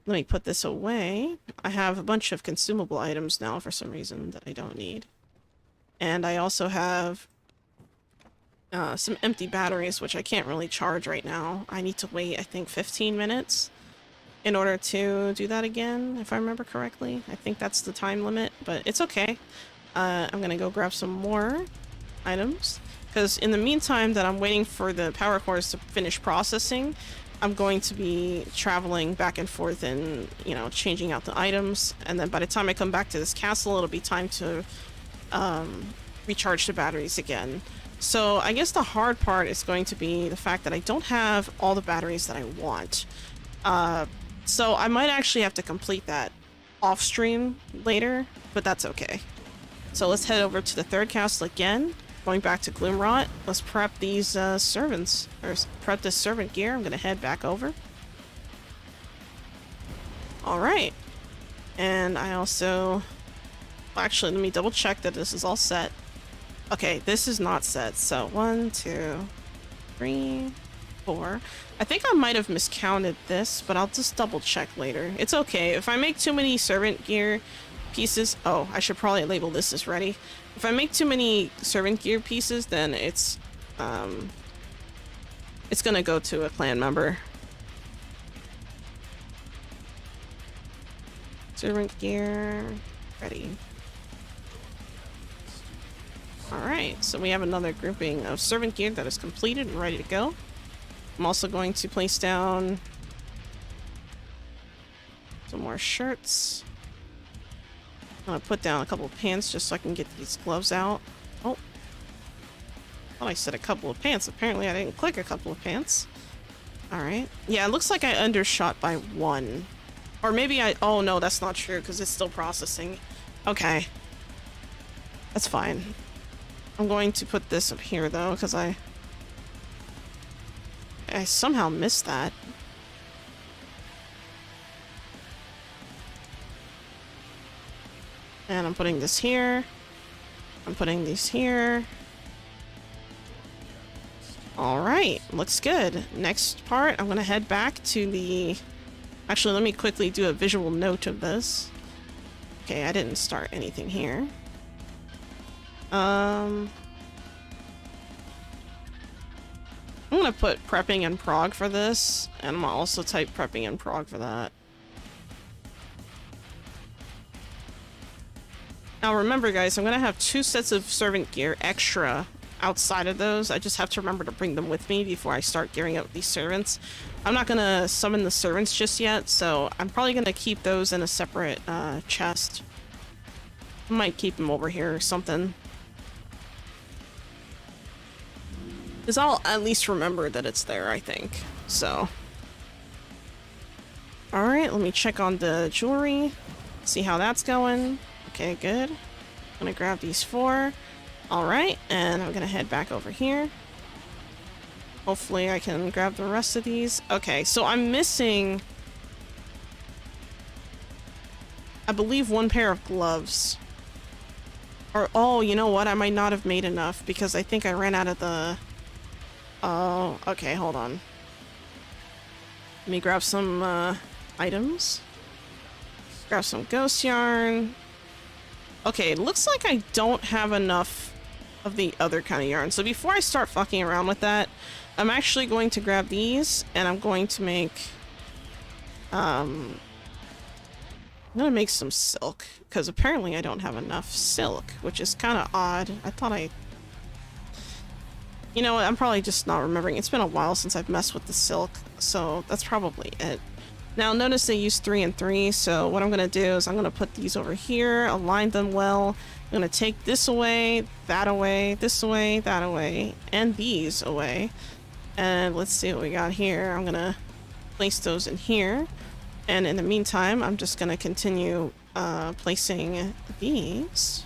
Let me put this away. I have a bunch of consumable items now for some reason that I don't need. And I also have some empty batteries, which I can't really charge right now. I need to wait, I think, 15 minutes in order to do that again, if I remember correctly. I think that's the time limit, but it's okay. I'm gonna go grab some more items, because in the meantime that I'm waiting for the power cores to finish processing, I'm going to be traveling back and forth and, you know, changing out the items, and then by the time I come back to this castle, it'll be time to recharge the batteries again. So I guess the hard part is going to be the fact that I don't have all the batteries that I want. So I might actually have to complete that off stream later, but that's okay. So let's head over to the third castle again. Going back to Gloomrot, let's prep these servants, or prep this servant gear. I'm gonna head back over. Alright. And I also... Actually, let me double check that this is all set. Okay, this is not set. So 1, 2, 3, 4. I think I might have miscounted this, but I'll just double check later. It's okay. If I make too many servant gear pieces... Oh, I should probably label this as ready. If I make too many servant gear pieces, then it's gonna go to a clan member. Servant gear, ready. Alright, so we have another grouping of servant gear that is completed and ready to go. I'm also going to place down some more shirts. I'm gonna put down a couple of pants just so I can get these gloves out. Oh. I thought I said a couple of pants. Apparently I didn't click a couple of pants. Alright. Yeah, it looks like I undershot by 1. Or maybe I... Oh, no, that's not true because it's still processing. Okay. That's fine. I'm going to put this up here, though, because I somehow missed that. And I'm putting this here. I'm putting these here. Alright, looks good. Next part, I'm gonna head back to the... Actually, let me quickly do a visual note of this. Okay, I didn't start anything here. I'm gonna put prepping in prog for this, and I'm gonna also type prepping in prog for that. Now remember guys, I'm gonna have 2 sets of servant gear extra outside of those. I just have to remember to bring them with me before I start gearing up these servants. I'm not gonna summon the servants just yet, so I'm probably gonna keep those in a separate chest. I might keep them over here or something. Because I'll at least remember that it's there, I think. So. Alright, let me check on the jewelry. See how that's going. Okay, good. I'm gonna grab these 4. Alright, and I'm gonna head back over here. Hopefully I can grab the rest of these. Okay, so I'm missing... I believe 1 pair of gloves. Or, oh, you know what? I might not have made enough because I think I ran out of the... Oh, okay, hold on. Let me grab some items. Grab some ghost yarn. Okay, it looks like I don't have enough of the other kind of yarn. So before I start fucking around with that, I'm actually going to grab these and I'm going to make... I'm gonna make some silk, because apparently I don't have enough silk, which is kind of odd. I thought I... You know what, I'm probably just not remembering. It's been a while since I've messed with the silk, so that's probably it. Now notice they use 3 and 3, so what I'm gonna do is I'm gonna put these over here, align them well. I'm gonna take this away, that away, this away, that away, and these away. And let's see what we got here. I'm gonna place those in here. And in the meantime, I'm just gonna continue placing these.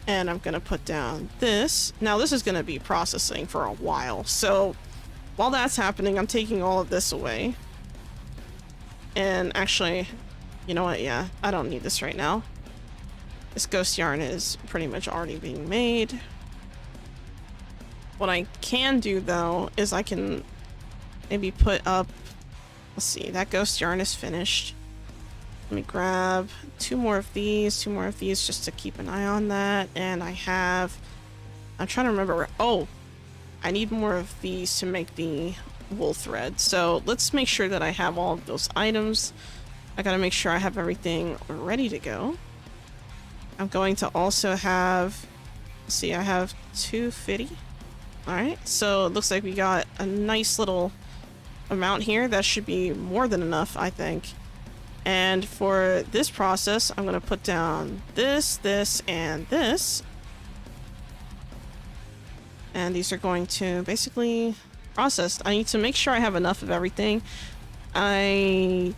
And I'm gonna put down this. Now this is gonna be processing for a while, so while that's happening, I'm taking all of this away. And actually, you know what, yeah, I don't need this right now. This ghost yarn is pretty much already being made. What I can do though, is I can maybe put up, let's see, that ghost yarn is finished. Let me grab 2 more of these, 2 more of these just to keep an eye on that. And I have, I'm trying to remember where, oh, I need more of these to make the wool thread. So let's make sure that I have all of those items. I gotta make sure I have everything ready to go. I'm going to also have, see, I have 250. Alright, so it looks like we got a nice little amount here. That should be more than enough, I think. And for this process, I'm going to put down this, this, and this. And these are going to basically process. I need to make sure I have enough of everything. I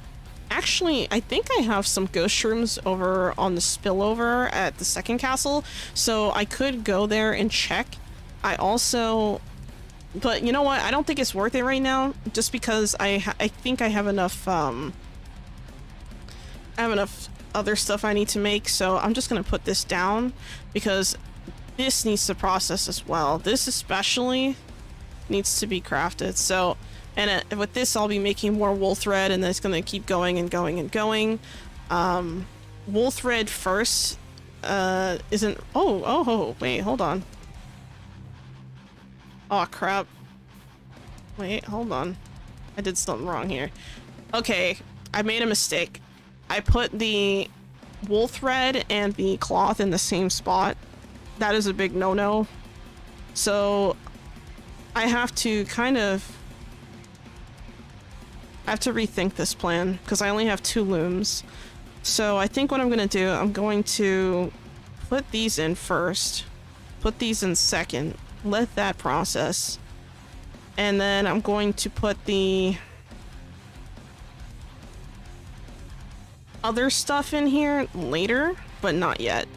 think I have some ghost rooms over on the spillover at the second castle, so I could go there and check. I also, but you know what? I don't think it's worth it right now, just because I think I have enough, other stuff I need to make, so I'm just gonna put this down, because this needs to process as well. This especially needs to be crafted, so, and with this I'll be making more wool thread, and then it's gonna keep going and going and going. Wool thread first, isn't, oh, wait, hold on. Oh crap. Wait, hold on. I did something wrong here. Okay, I made a mistake. I put the wool thread and the cloth in the same spot. That is a big no-no. So I have to I have to rethink this plan because I only have 2 looms. So I think what I'm gonna do, I'm going to put these in first, put these in second, let that process, and then I'm going to put the other stuff in here later, but not yet.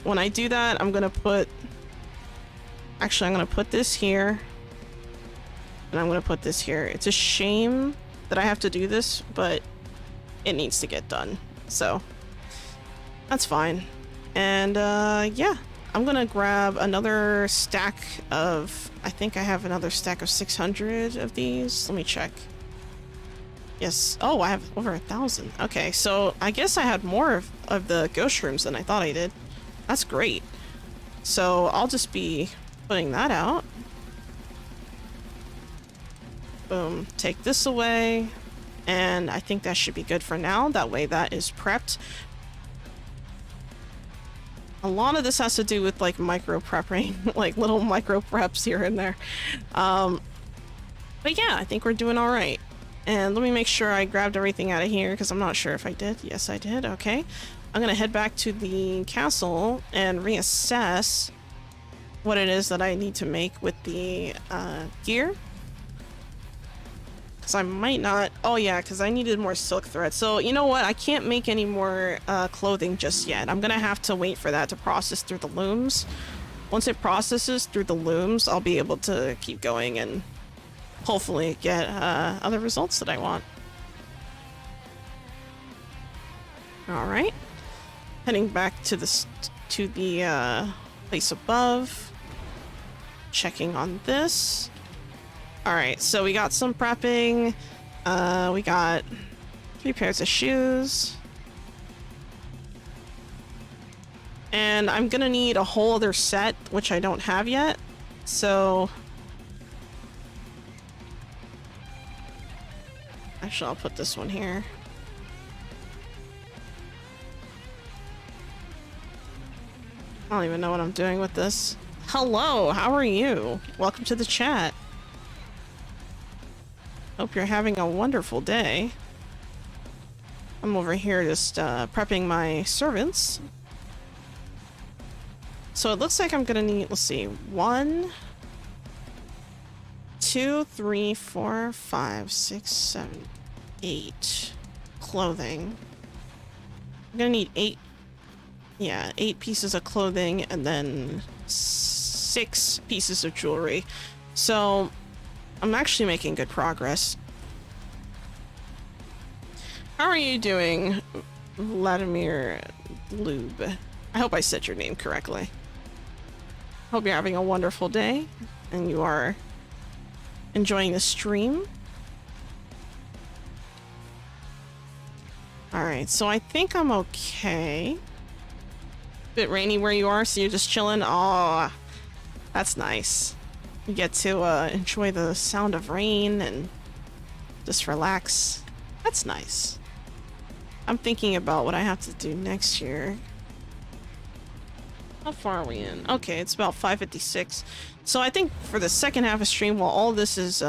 When I do that, I'm gonna put, actually I'm gonna put this here, and I'm gonna put this here. It's a shame that I have to do this, but it needs to get done, so that's fine. And yeah, I'm gonna grab another stack of, I think I have another stack of 600 of these. Let me check. Yes. Oh, I have over 1,000. Okay, so I guess I had more of the ghost rooms than I thought I did. That's great. So I'll just be putting that out. Boom. Take this away. And I think that should be good for now. That way that is prepped. A lot of this has to do with like micro prepping, like little micro preps here and there. But yeah, I think we're doing all right. And let me make sure I grabbed everything out of here because I'm not sure if I did. Yes, I did. Okay. I'm going to head back to the castle and reassess what it is that I need to make with the gear. Because I might not... Oh yeah, because I needed more silk thread. So you know what? I can't make any more clothing just yet. I'm going to have to wait for that to process through the looms. Once it processes through the looms, I'll be able to keep going and hopefully get other results that I want. Alright. Heading back to the place above. Checking on this. Alright, so we got some prepping. We got 3 pairs of shoes. And I'm gonna need a whole other set, which I don't have yet. So... Actually, I'll put this one here. I don't even know what I'm doing with this. Hello, how are you? Welcome to the chat. Hope you're having a wonderful day. I'm over here just prepping my servants. So it looks like I'm gonna need, let's see, 1, 2, 3, 4, 5, 6, 7, 8 clothing. I'm gonna need 8, yeah, 8 pieces of clothing and then 6 pieces of jewelry. So I'm actually making good progress. How are you doing, Vladimir Lube? I hope I said your name correctly. Hope you're having a wonderful day and you are enjoying the stream. Alright, so I think I'm okay. Bit rainy where you are, so you're just chilling? Aw, that's nice. You get to enjoy the sound of rain and just relax. That's nice. I'm thinking about what I have to do next year. How far are we in? Okay, it's about 5:56. So I think for the second half of stream, while all this is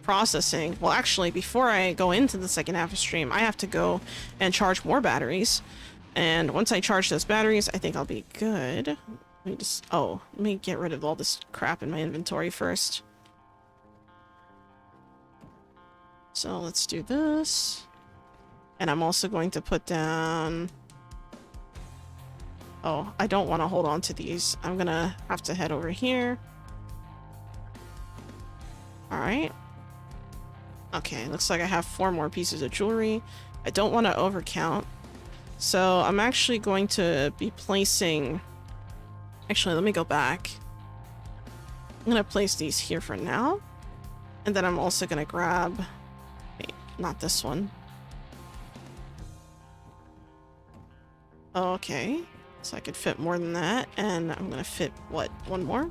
processing, well, actually, before I go into the second half of stream, I have to go and charge more batteries. And once I charge those batteries, I think I'll be good. Let me just, oh, let me get rid of all this crap in my inventory first. So let's do this. And I'm also going to put down... Oh, I don't want to hold on to these. I'm gonna have to head over here. Alright. Okay, looks like I have 4 more pieces of jewelry. I don't want to overcount. So I'm actually going to be placing... Actually, let me go back. I'm gonna place these here for now. And then I'm also gonna grab... Wait, not this one. Okay. So I could fit more than that, and I'm gonna fit, what, 1 more?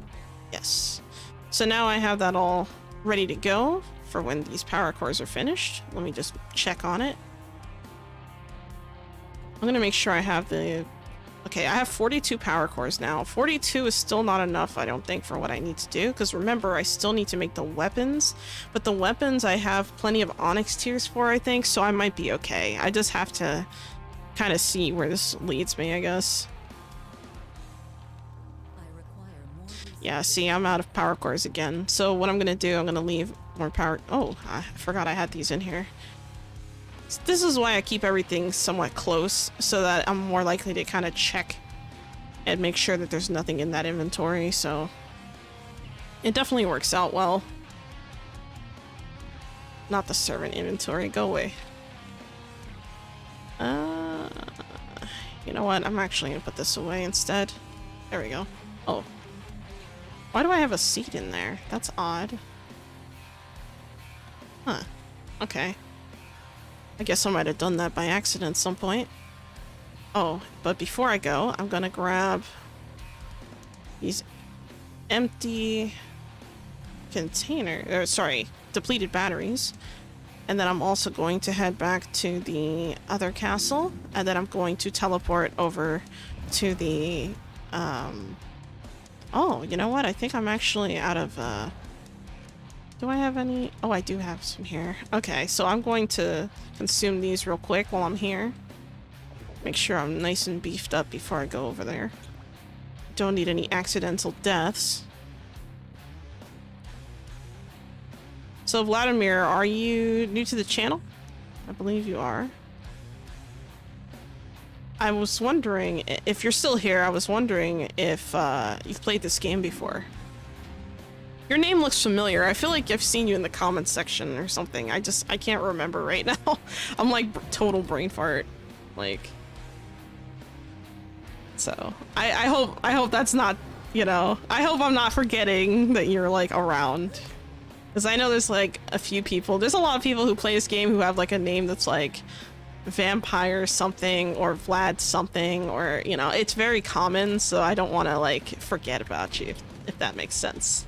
Yes. So now I have that all ready to go for when these power cores are finished. Let me just check on it. I'm gonna make sure I have the... Okay, I have 42 power cores now. 42 is still not enough, I don't think, for what I need to do, because remember, I still need to make the weapons, but the weapons I have plenty of onyx tiers for, I think, so I might be okay. I just have to kind of see where this leads me, I guess. Yeah, see, I'm out of power cores again. So what I'm gonna do, I'm gonna leave more power... Oh, I forgot I had these in here. This is why I keep everything somewhat close, so that I'm more likely to kind of check and make sure that there's nothing in that inventory, so... It definitely works out well. Not the servant inventory, go away. You know what, I'm actually gonna put this away instead. There we go. Oh. Why do I have a seat in there? That's odd. Huh. Okay. I guess I might have done that by accident at some point. Oh, but before I go, I'm gonna grab these empty depleted batteries. And then I'm also going to head back to the other castle, and then I'm going to teleport over to the, Oh, you know what? I think I'm actually out of, Do I have any? Oh, I do have some here. Okay, so I'm going to consume these real quick while I'm here. Make sure I'm nice and beefed up before I go over there. Don't need any accidental deaths. So, Vladimir, are you new to the channel? I believe you are. I was wondering, if you're still here, I was wondering if you've played this game before. Your name looks familiar. I feel like I've seen you in the comments section or something. I can't remember right now. I'm like total brain fart. Like, so I hope that's not, you know, I hope I'm not forgetting that you're like around. Because I know there's like a few people, there's a lot of people who play this game who have like a name that's like Vampire something or Vlad something, or, you know, it's very common, so I don't want to like forget about you, if that makes sense.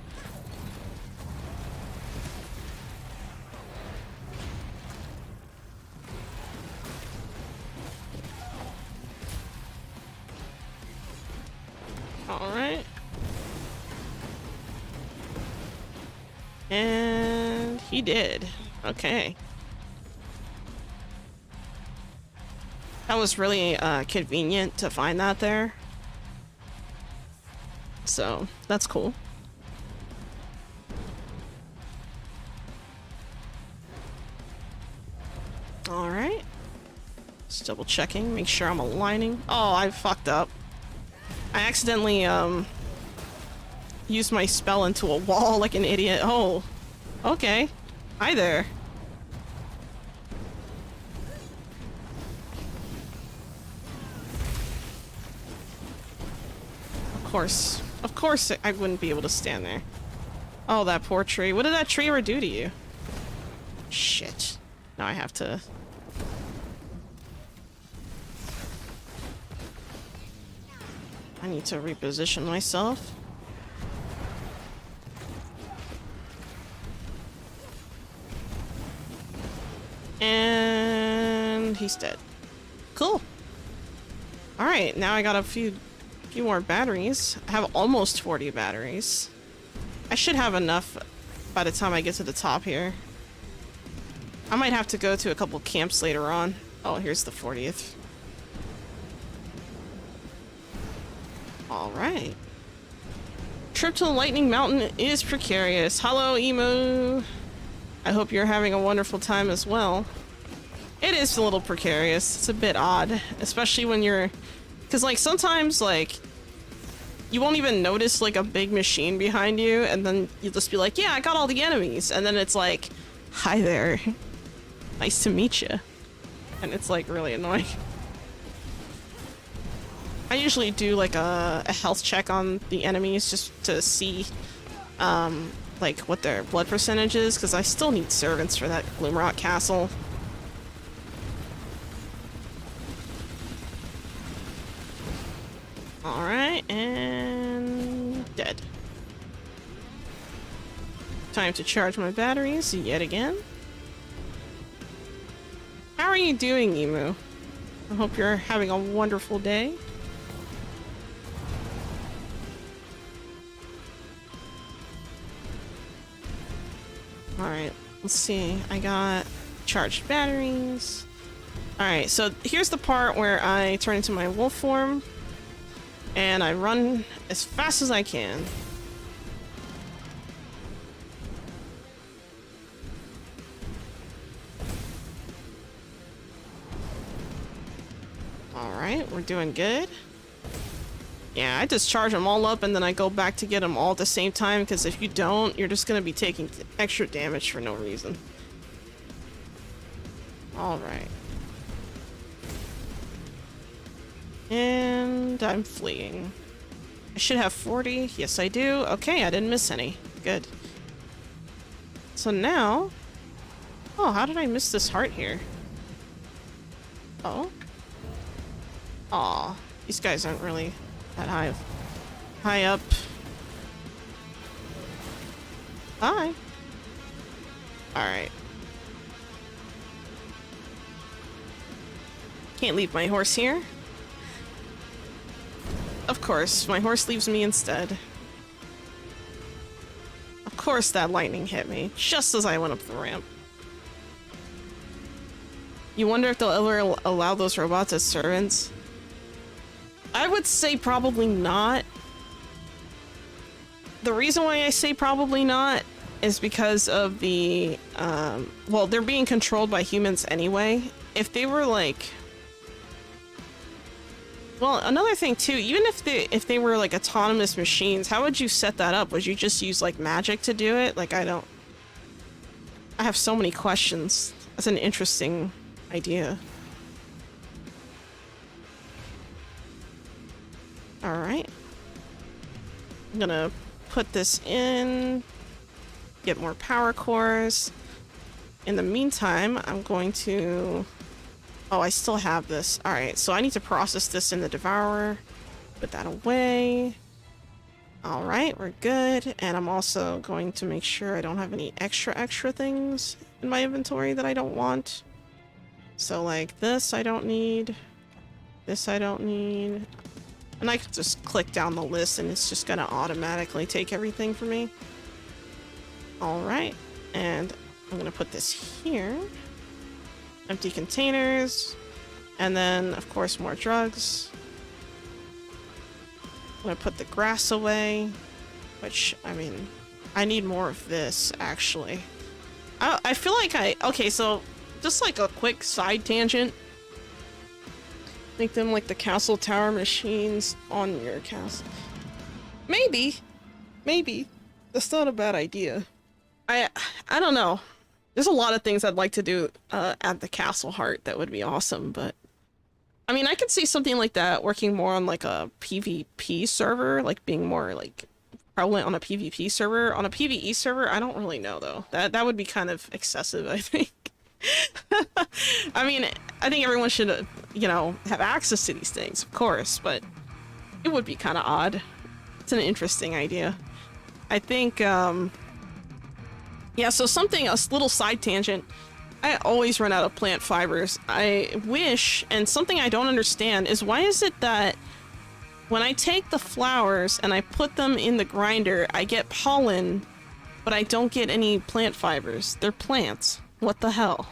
Alright. And he did. Okay. That was really convenient to find that there. So, that's cool. Alright. Just double checking, make sure I'm aligning. Oh, I fucked up. I accidentally used my spell into a wall like an idiot. Oh, okay. Hi there. Of course I wouldn't be able to stand there. Oh, that poor tree. What did that tree ever do to you? Shit. Now I have to... I need to reposition myself. And he's dead. cool. All right, now I got a few more batteries. I have almost 40 batteries. I should have enough by the time I get to the top here. I might have to go to a couple camps later on. Oh, here's the 40th. All right. Trip to the Lightning Mountain is precarious. Hello, Emu. I hope you're having a wonderful time as well. It is a little precarious. It's a bit odd, especially when you're... Because, like, sometimes, like, you won't even notice, like, a big machine behind you, and then you'll just be like, yeah, I got all the enemies. And then it's like, hi there. Nice to meet you. And it's, like, really annoying. I usually do, like, a health check on the enemies just to see, like, what their blood percentage is, because I still need servants for that Gloomrot castle. Alright, and... dead. Time to charge my batteries yet again. How are you doing, Emu? I hope you're having a wonderful day. Alright, let's see. I got charged batteries. Alright, so here's the part where I turn into my wolf form. And I run as fast as I can. Alright, we're doing good. Yeah, I just charge them all up and then I go back to get them all at the same time, because if you don't, you're just going to be taking extra damage for no reason. Alright. And I'm fleeing. I should have 40. Yes, I do. Okay, I didn't miss any. Good. So now... Oh, how did I miss this heart here? Oh? Aw, these guys aren't really that high up. Hi. Alright. Can't leave my horse here. Of course, my horse leaves me instead. Of course that lightning hit me, just as I went up the ramp. You wonder if they'll ever allow those robots as servants? I would say probably not. The reason why I say probably not is because of the, well, they're being controlled by humans anyway. If they were like... Well, another thing too, even if they were like autonomous machines, how would you set that up? Would you just use like magic to do it? Like, I have so many questions. That's an interesting idea. Alright. I'm gonna put this in, get more power cores. In the meantime, I'm going to... Oh, I still have this. Alright, so I need to process this in the Devourer. Put that away. Alright, we're good. And I'm also going to make sure I don't have any extra things in my inventory that I don't want. So like this I don't need. This I don't need. And I can just click down the list and it's just gonna automatically take everything for me. Alright, and I'm gonna put this here. Empty containers. And then, of course, more drugs. I'm gonna put the grass away. Which, I mean, I need more of this, actually. I feel like okay, so, just like a quick side tangent. Make them like the castle tower machines on your castle. Maybe. That's not a bad idea. I don't know. There's a lot of things I'd like to do at the castle heart that would be awesome, but... I mean, I could see something like that working more on like a PvP server, like being more like prevalent on a PvP server. On a PvE server, I don't really know though. That would be kind of excessive, I think. I mean, I think everyone should, you know, have access to these things, of course, but it would be kind of odd. It's an interesting idea. I think, yeah, so a little side tangent. I always run out of plant fibers. I wish, and something I don't understand is why is it that when I take the flowers and I put them in the grinder, I get pollen, but I don't get any plant fibers. They're plants. What the hell?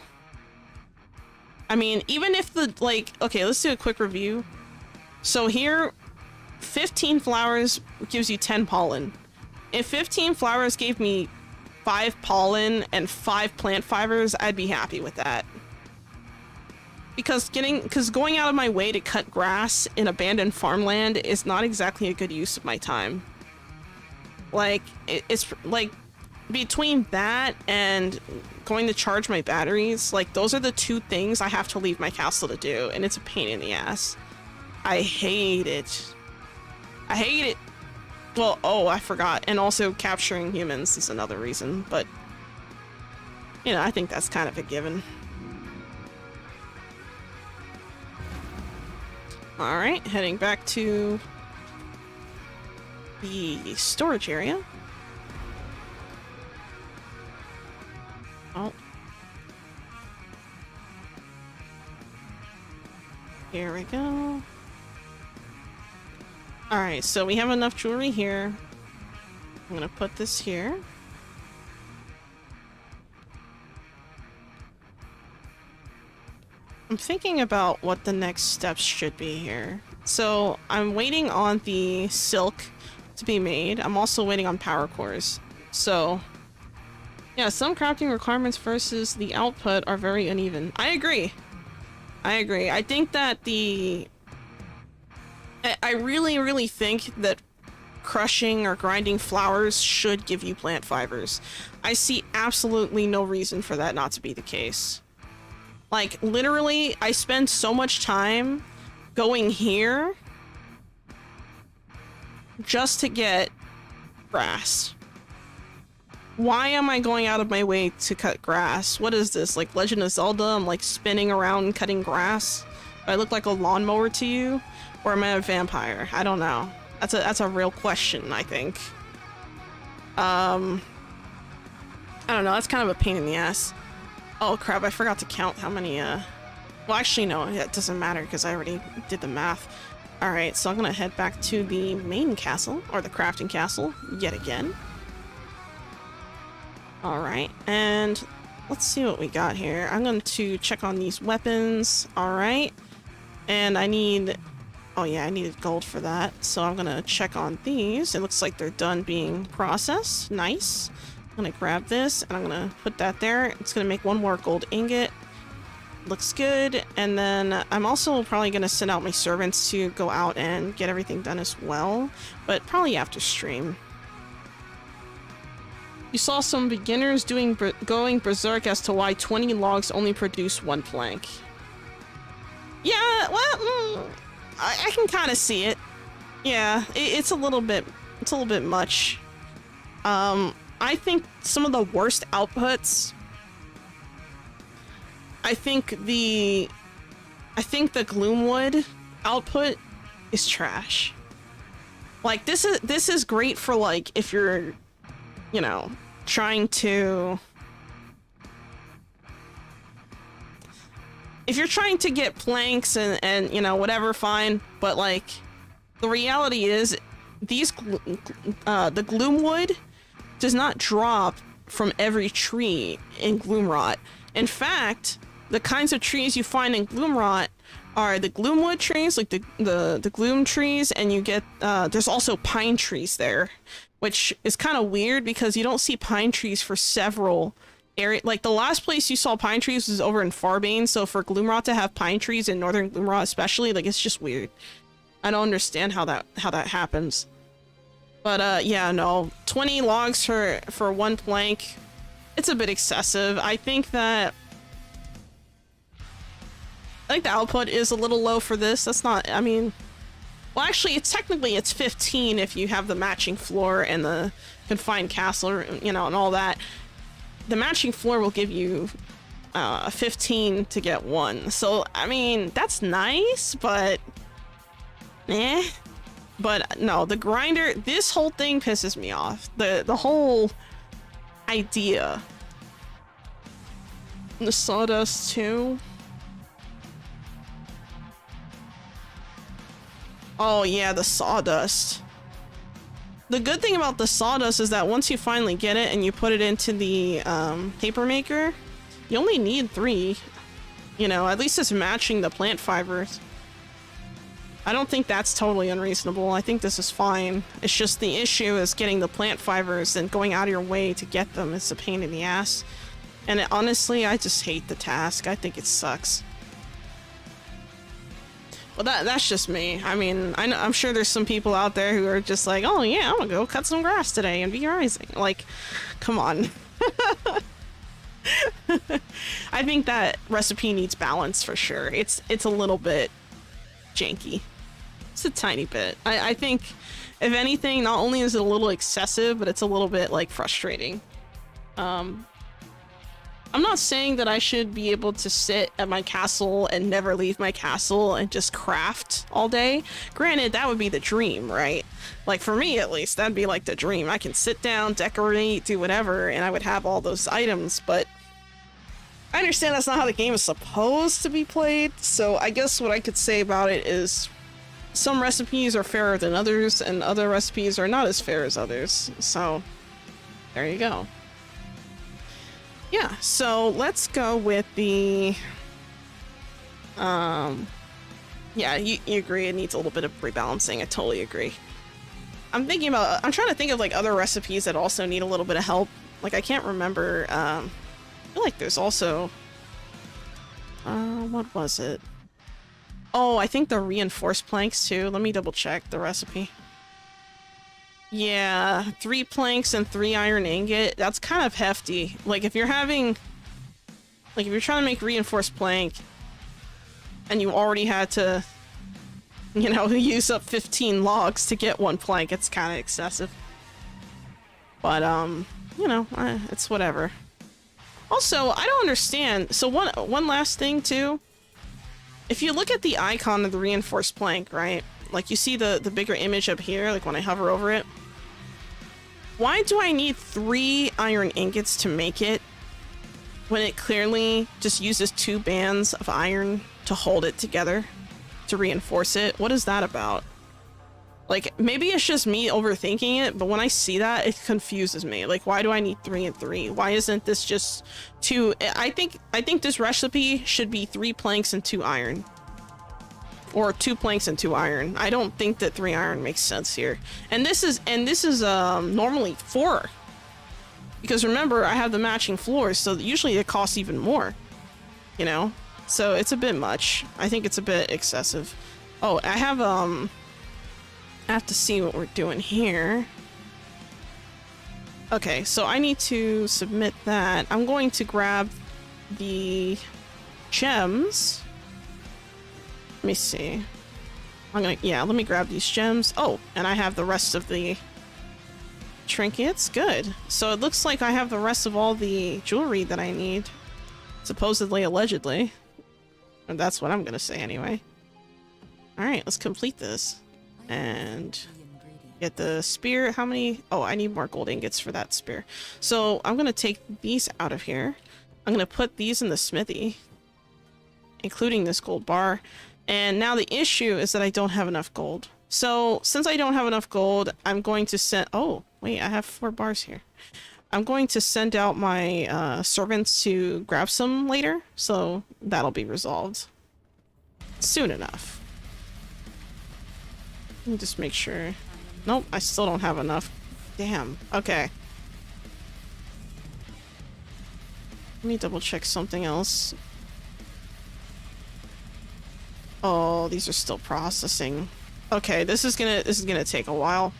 I mean, even if the, like, okay, let's do a quick review. So here, 15 flowers gives you 10 pollen. If 15 flowers gave me 5 pollen and 5 plant fibers, I'd be happy with that. Because going out of my way to cut grass in abandoned farmland is not exactly a good use of my time. Like, it's like, between that and going to charge my batteries, like, those are the 2 things I have to leave my castle to do, and it's a pain in the ass. I hate it. I hate it. Well, oh, I forgot. And also capturing humans is another reason, but, you know, I think that's kind of a given. Alright, heading back to the storage area. Oh. Here we go. Alright, so we have enough jewelry here. I'm gonna put this here. I'm thinking about what the next steps should be here. So, I'm waiting on the silk to be made. I'm also waiting on power cores. So, yeah, some crafting requirements versus the output are very uneven. I agree. I agree. I think that I really, really think that crushing or grinding flowers should give you plant fibers. I see absolutely no reason for that not to be the case. Like, literally, I spend so much time going here just to get grass. Why am I going out of my way to cut grass? What is this, like Legend of Zelda? I'm like spinning around cutting grass? Do I look like a lawnmower to you? Or am I a vampire? I don't know. That's a real question, I think. I don't know, that's kind of a pain in the ass. Oh crap, I forgot to count how many, well actually no, it doesn't matter because I already did the math. Alright, so I'm gonna head back to the main castle, or the crafting castle, yet again. Alright, and let's see what we got here. I'm going to check on these weapons. Alright, and I need... oh yeah, I needed gold for that, so I'm gonna check on these. It looks like they're done being processed. Nice. I'm gonna grab this, and I'm gonna put that there. It's gonna make 1 more gold ingot. Looks good. And then I'm also probably gonna send out my servants to go out and get everything done as well, but probably after stream. You saw some beginners going berserk as to why 20 logs only produce 1 plank. Yeah, well, I can kind of see it. Yeah, it's a little bit much. I think some of the worst outputs. I think the Gloomwood output is trash. Like this is great for like if you're, you know, trying to get planks and you know whatever, fine, but like the reality is these the Gloomwood does not drop from every tree in Gloomrot. In fact, the kinds of trees you find in Gloomrot are the Gloomwood trees, like the Gloom trees, and you get there's also pine trees there, which is kind of weird because you don't see pine trees for several areas. Like the last place you saw pine trees was over in Farbane, so for Gloomrot to have pine trees in northern Gloomrot especially, like it's just weird. I don't understand how that happens. But yeah, no, 20 logs for 1 plank, it's a bit excessive. I think the output is a little low for this. That's not, I mean, well actually it's 15 if you have the matching floor and the confined castle, you know, and all that. The matching floor will give you 15 to get 1. So, I mean, that's nice, but eh. But no, the grinder, this whole thing pisses me off. The whole idea The sawdust too. Oh yeah, the sawdust. The good thing about the sawdust is that once you finally get it and you put it into the paper maker, you only need 3. You know, at least it's matching the plant fibers. I don't think that's totally unreasonable. I think this is fine. It's just the issue is getting the plant fibers and going out of your way to get them is a pain in the ass. And honestly, I just hate the task. I think it sucks. Well, that's just me. I mean, I'm sure there's some people out there who are just like, oh yeah, I'm gonna go cut some grass today and be rising. Like, come on. I think that recipe needs balance for sure. It's a little bit janky. It's a tiny bit. I think, if anything, not only is it a little excessive, but it's a little bit, like, frustrating. I'm not saying that I should be able to sit at my castle and never leave my castle and just craft all day. Granted, that would be the dream, right? Like, for me, at least, that'd be, like, the dream. I can sit down, decorate, do whatever, and I would have all those items, but I understand that's not how the game is supposed to be played, so I guess what I could say about it is some recipes are fairer than others, and other recipes are not as fair as others, so there you go. Yeah, so let's go with the, yeah, you agree it needs a little bit of rebalancing. I totally agree. I'm trying to think of, like, other recipes that also need a little bit of help. Like, I can't remember, I feel like there's also, what was it? Oh, I think the reinforced planks too. Let me double check the recipe. Yeah, 3 planks and 3 iron ingot. That's kind of hefty. Like, if you're trying to make reinforced plank and you already had to, you know, use up 15 logs to get 1 plank, it's kind of excessive. But, you know, it's whatever. Also, I don't understand. So one last thing too. If you look at the icon of the reinforced plank, right? Like, you see the bigger image up here, like when I hover over it. Why do I need 3 iron ingots to make it when it clearly just uses 2 bands of iron to hold it together to reinforce it? What is that about? Like, maybe it's just me overthinking it, but when I see that, it confuses me. Like, why do I need 3 and 3? Why isn't this just 2? I think this recipe should be 3 planks and 2 iron. Or 2 planks and 2 iron. I don't think that 3 iron makes sense here. And this is normally 4. Because remember, I have the matching floors, so usually it costs even more. You know? So it's a bit much. I think it's a bit excessive. Oh, I have to see what we're doing here. Okay, so I need to submit that. I'm going to grab the gems. Let me see. Let me grab these gems. Oh, and I have the rest of the trinkets. Good. So it looks like I have the rest of all the jewelry that I need. Supposedly, allegedly. And that's what I'm gonna say anyway. Alright, let's complete this. And get the spear. How many? Oh, I need more gold ingots for that spear. So I'm gonna take these out of here. I'm gonna put these in the smithy, including this gold bar. And now the issue is that I don't have enough gold. So since I don't have enough gold, I'm going to send... Oh, wait, I have 4 bars here. I'm going to send out my servants to grab some later. So that'll be resolved soon enough. Let me just make sure. Nope, I still don't have enough. Damn. Okay. Let me double check something else. Oh, these are still processing. Okay, this is gonna take a while.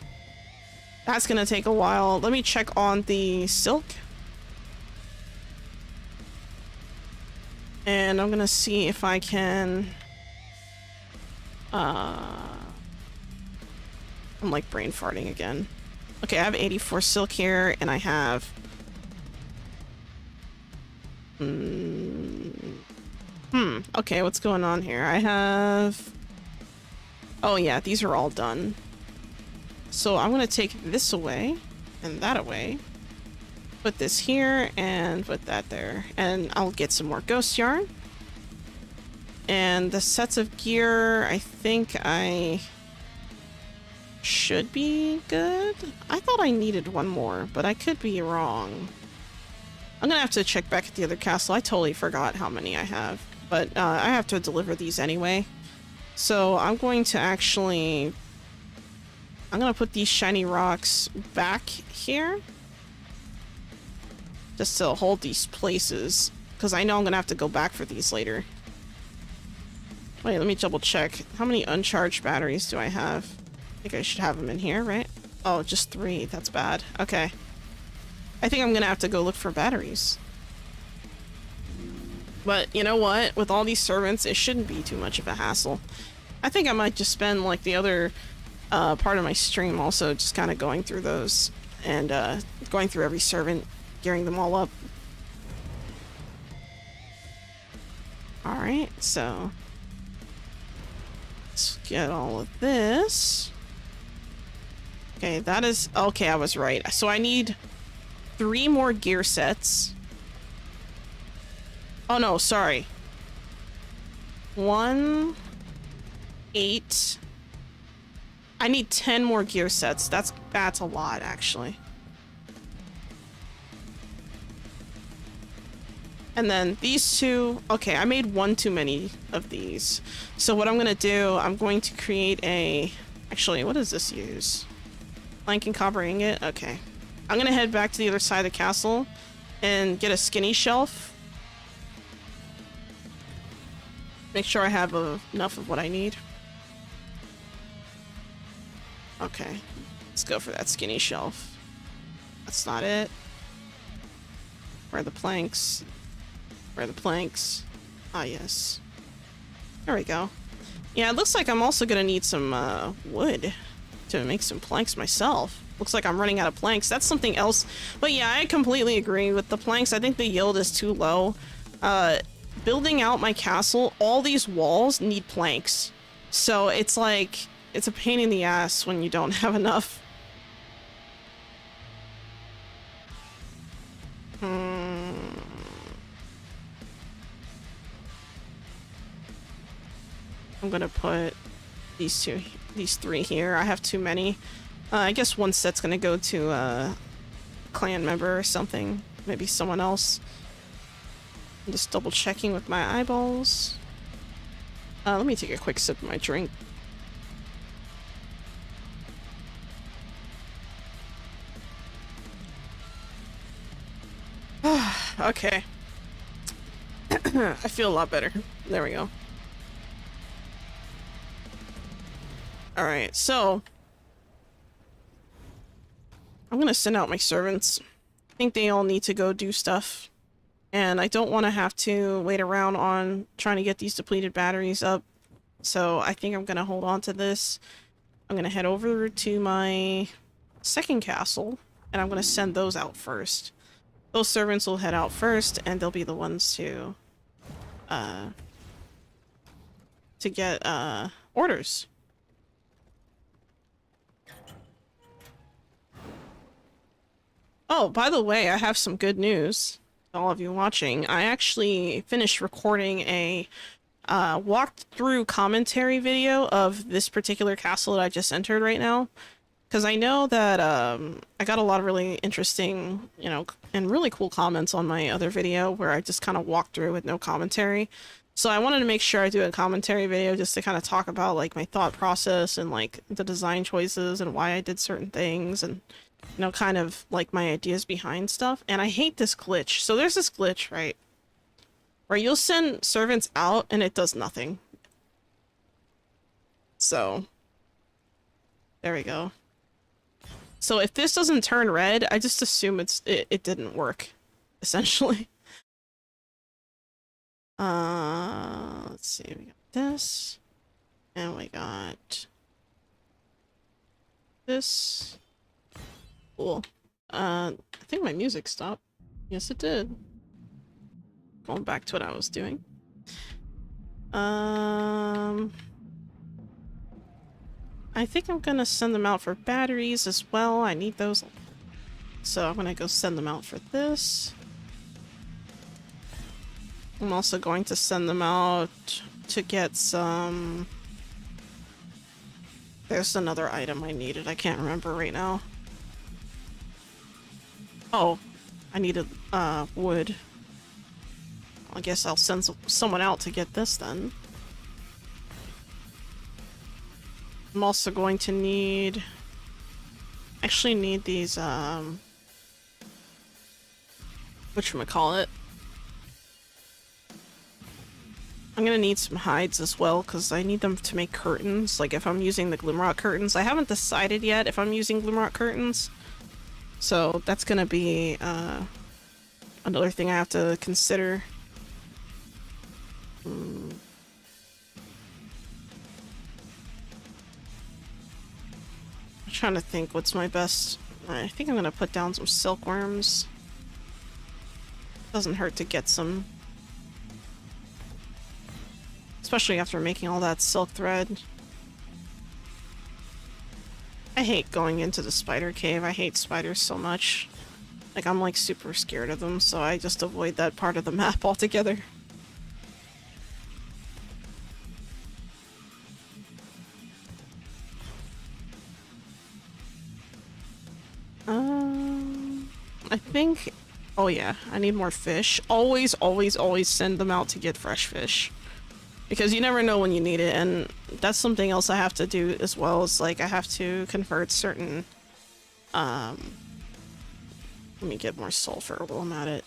That's gonna take a while. Let me check on the silk. And I'm gonna see if I can... I'm like brain farting again. Okay, I have 84 silk here, and I have... Okay, what's going on here? I have... Oh yeah, these are all done. So I'm gonna take this away, and that away. put this here and put that there. And I'll get some more ghost yarn. And the sets of gear, I think I should be good. I thought I needed one more, but I could be wrong. I'm gonna have to check back at the other castle. I totally forgot how many I have, but I have to deliver these anyway. So I'm going to actually... I'm gonna put these shiny rocks back here. Just to hold these places, because I know I'm gonna have to go back for these later. Wait, let me double check. How many uncharged batteries do I have? I think I should have them in here, right? Oh, just 3. That's bad. Okay. I think I'm gonna have to go look for batteries. But you know what? With all these servants, it shouldn't be too much of a hassle. I think I might just spend like the other part of my stream also just kind of going through those and going through every servant, gearing them all up. Alright, so let's get all of this. Okay, that is... Okay, I was right. So I need 3 more gear sets. Oh no, sorry. 1, 8. I need 10 more gear sets. That's a lot, actually. And then these 2... Okay, I made 1 too many of these. So what I'm gonna do, I'm going to create a... Actually, what does this use? Plank and copper ingot? Okay. I'm gonna head back to the other side of the castle and get a skinny shelf. Make sure I have enough of what I need. Okay. Let's go for that skinny shelf. That's not it. Where are the planks? Where are the planks? Ah, yes. There we go. Yeah, it looks like I'm also gonna need some wood to make some planks myself. Looks like I'm running out of planks. That's something else. But yeah, I completely agree with the planks. I think the yield is too low. Building out my castle, all these walls need planks. So it's like, it's a pain in the ass when you don't have enough. I'm gonna put these 3 here. I have too many. I guess one set's gonna go to a clan member or something. Maybe someone else. I'm just double checking with my eyeballs. Let me take a quick sip of my drink. Okay. I feel a lot better. There we go. Alright, so I'm gonna send out my servants. I think they all need to go do stuff. And I don't want to have to wait around on trying to get these depleted batteries up. So I think I'm gonna hold on to this. I'm gonna head over to my second castle, and I'm gonna send those out first. Those servants will head out first, and they'll be the ones to get orders. Oh, by the way, I have some good news to all of you watching. I actually finished recording a walkthrough commentary video of this particular castle that I just entered right now. Because I know that I got a lot of really interesting, you know, and really cool comments on my other video where I just kind of walked through with no commentary. So I wanted to make sure I do a commentary video just to kind of talk about like my thought process and like the design choices and why I did certain things and, you know, kind of like my ideas behind stuff. And I hate this glitch. So there's this glitch, right? Where you'll send servants out and it does nothing. So there we go. So if this doesn't turn red, I just assume it didn't work, essentially. Let's see, we got this, and we got this. Cool. I think my music stopped. Yes, it did. Going back to what I was doing. I think I'm gonna send them out for batteries as well. I need those So I'm gonna go send them out for this. I'm also going to send them out to get some... There's another item I needed. I can't remember right now. Oh, I needed wood. I guess I'll send someone out to get this then. I'm also going to need... Actually need these, whatchamacallit. I'm gonna need some hides as well, because I need them to make curtains, like if I'm using the Gloomrot curtains. I haven't decided yet if I'm using Gloomrot curtains, so that's gonna be another thing I have to consider. I'm trying to think what's my best... I think I'm gonna put down some silkworms. Doesn't hurt to get some. Especially after making all that silk thread. I hate going into the spider cave. I hate spiders so much. Like, I'm like super scared of them, so I just avoid that part of the map altogether. I think... Oh yeah, I need more fish. Always, always, always send them out to get fresh fish. Because you never know when you need it, and that's something else I have to do as well, is like I have to convert certain... Let me get more sulfur while I'm at it.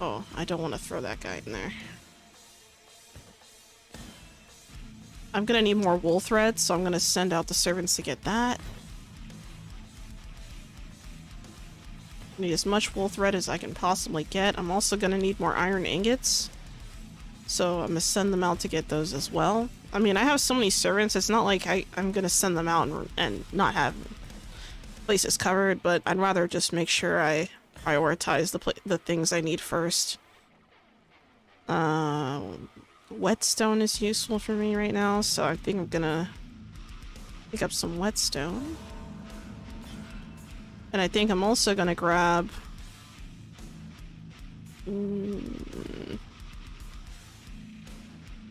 Oh, I don't want to throw that guy in there. I'm gonna need more wool thread, so I'm gonna send out the servants to get that. Need as much wool thread as I can possibly get. I'm also gonna need more iron ingots, so I'm gonna send them out to get those as well. I mean, I have so many servants, it's not like I'm gonna send them out and not have places covered, but I'd rather just make sure I prioritize the things I need first. Whetstone is useful for me right now, so I think I'm gonna pick up some whetstone. And I think I'm also gonna grab...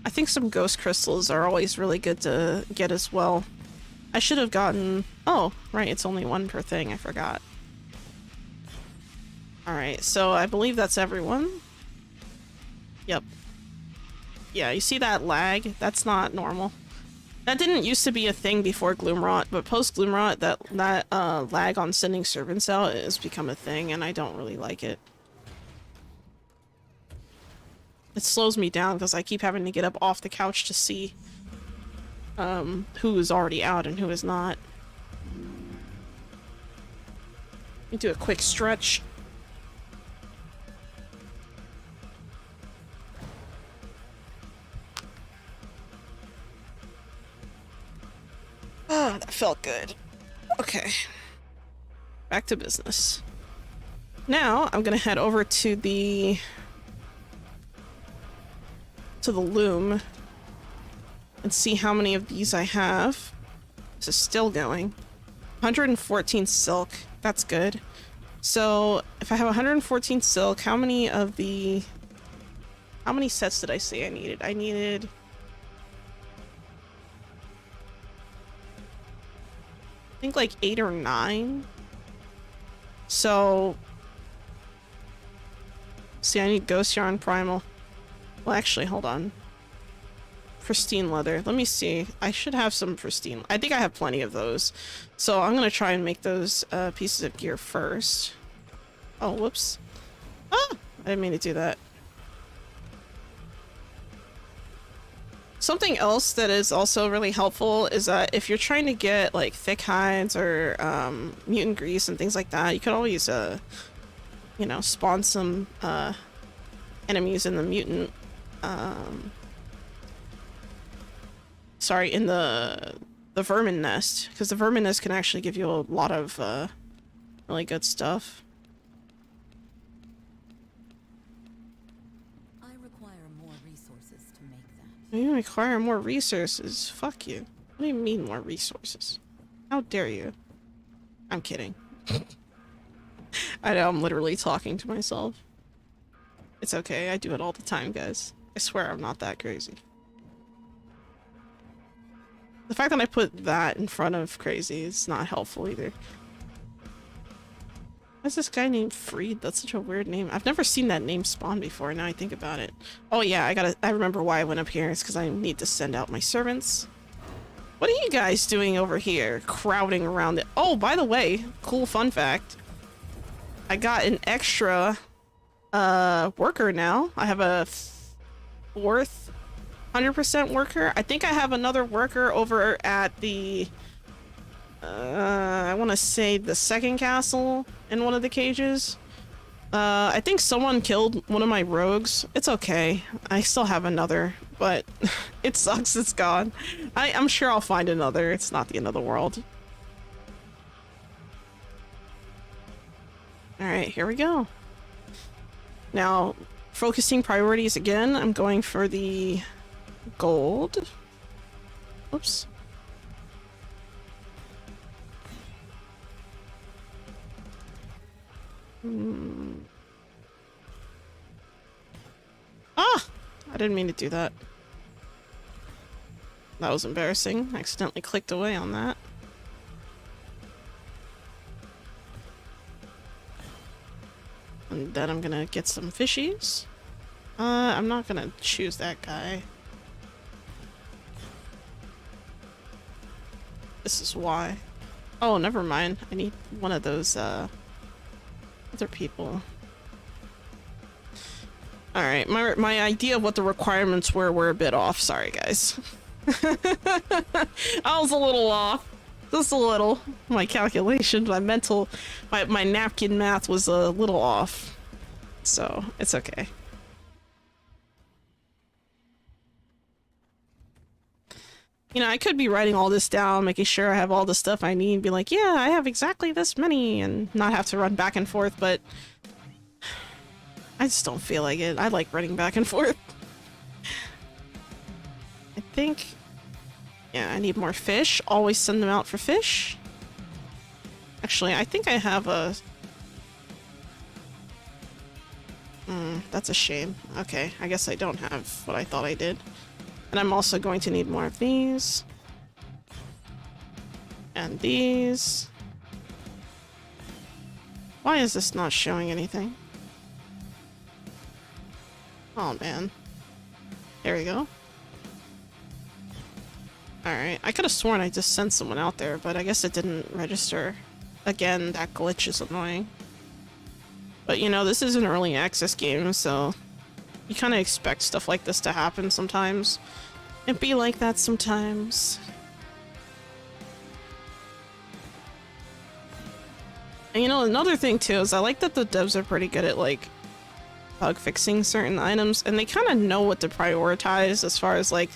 I think some ghost crystals are always really good to get as well. I should have gotten... Oh, right, it's only one per thing, I forgot. Alright, so I believe that's everyone. Yep. Yeah, you see that lag? That's not normal. That didn't used to be a thing before Gloomrot, but post Gloomrot, that lag on sending servants out has become a thing, and I don't really like it. It slows me down because I keep having to get up off the couch to see who is already out and who is not. Let me do a quick stretch. Ah, that felt good. Okay. Back to business. Now, I'm gonna head over to the loom and see how many of these I have. This is still going. 114 silk. That's good. So, if I have 114 silk, how many sets did I say I needed? I needed... I think like 8 or 9. So... See, I need ghost yarn primal. Well, actually, hold on. Pristine leather. Let me see. I should have some pristine... I think I have plenty of those. So I'm gonna try and make those pieces of gear first. Oh, whoops. Ah! I didn't mean to do that. Something else that is also really helpful is that if you're trying to get like thick hides or mutant grease and things like that, you could always, you know, spawn some enemies in the mutant... sorry, in the vermin nest, because the vermin nest can actually give you a lot of really good stuff. I require more resources to make that. You require more resources? Fuck you. What do you mean more resources? How dare you? I'm kidding. I know, I'm literally talking to myself. It's okay, I do it all the time, guys. I swear I'm not that crazy. The fact that I put that in front of crazy is not helpful either. Why's this guy named Freed? That's such a weird name. I've never seen that name spawn before, now I think about it. Oh yeah, I remember why I went up here. It's because I need to send out my servants. What are you guys doing over here? Crowding around it. Oh, by the way, cool fun fact. I got an extra worker now. I have a fourth 100% worker. I think I have another worker over at the I want to say the second castle in one of the cages. I think someone killed one of my rogues. It's okay. I still have another, but it sucks it's gone. I'm sure I'll find another. It's not the end of the world. Alright, here we go. Now, focusing priorities again, I'm going for the gold. Oops. Ah! I didn't mean to do that. That was embarrassing. I accidentally clicked away on that. And then I'm gonna get some fishies. I'm not gonna choose that guy. This is why. Oh, never mind. I need one of those, other people. Alright, my idea of what the requirements were a bit off. Sorry, guys. I was a little off. Just a little. My calculation, my mental, my napkin math was a little off. So, it's okay. You know, I could be writing all this down, making sure I have all the stuff I need, be like, yeah, I have exactly this many, and not have to run back and forth, but I just don't feel like it. I like running back and forth. I think, yeah, I need more fish. Always send them out for fish. Actually, I think I have a... that's a shame. Okay, I guess I don't have what I thought I did. And I'm also going to need more of these. And these. Why is this not showing anything? Oh man. There we go. Alright, I could have sworn I just sent someone out there, but I guess it didn't register. Again, that glitch is annoying. But you know, this is an early access game, so you kind of expect stuff like this to happen sometimes. And be like that sometimes. And you know, another thing too is I like that the devs are pretty good at like bug fixing certain items, and they kind of know what to prioritize as far as like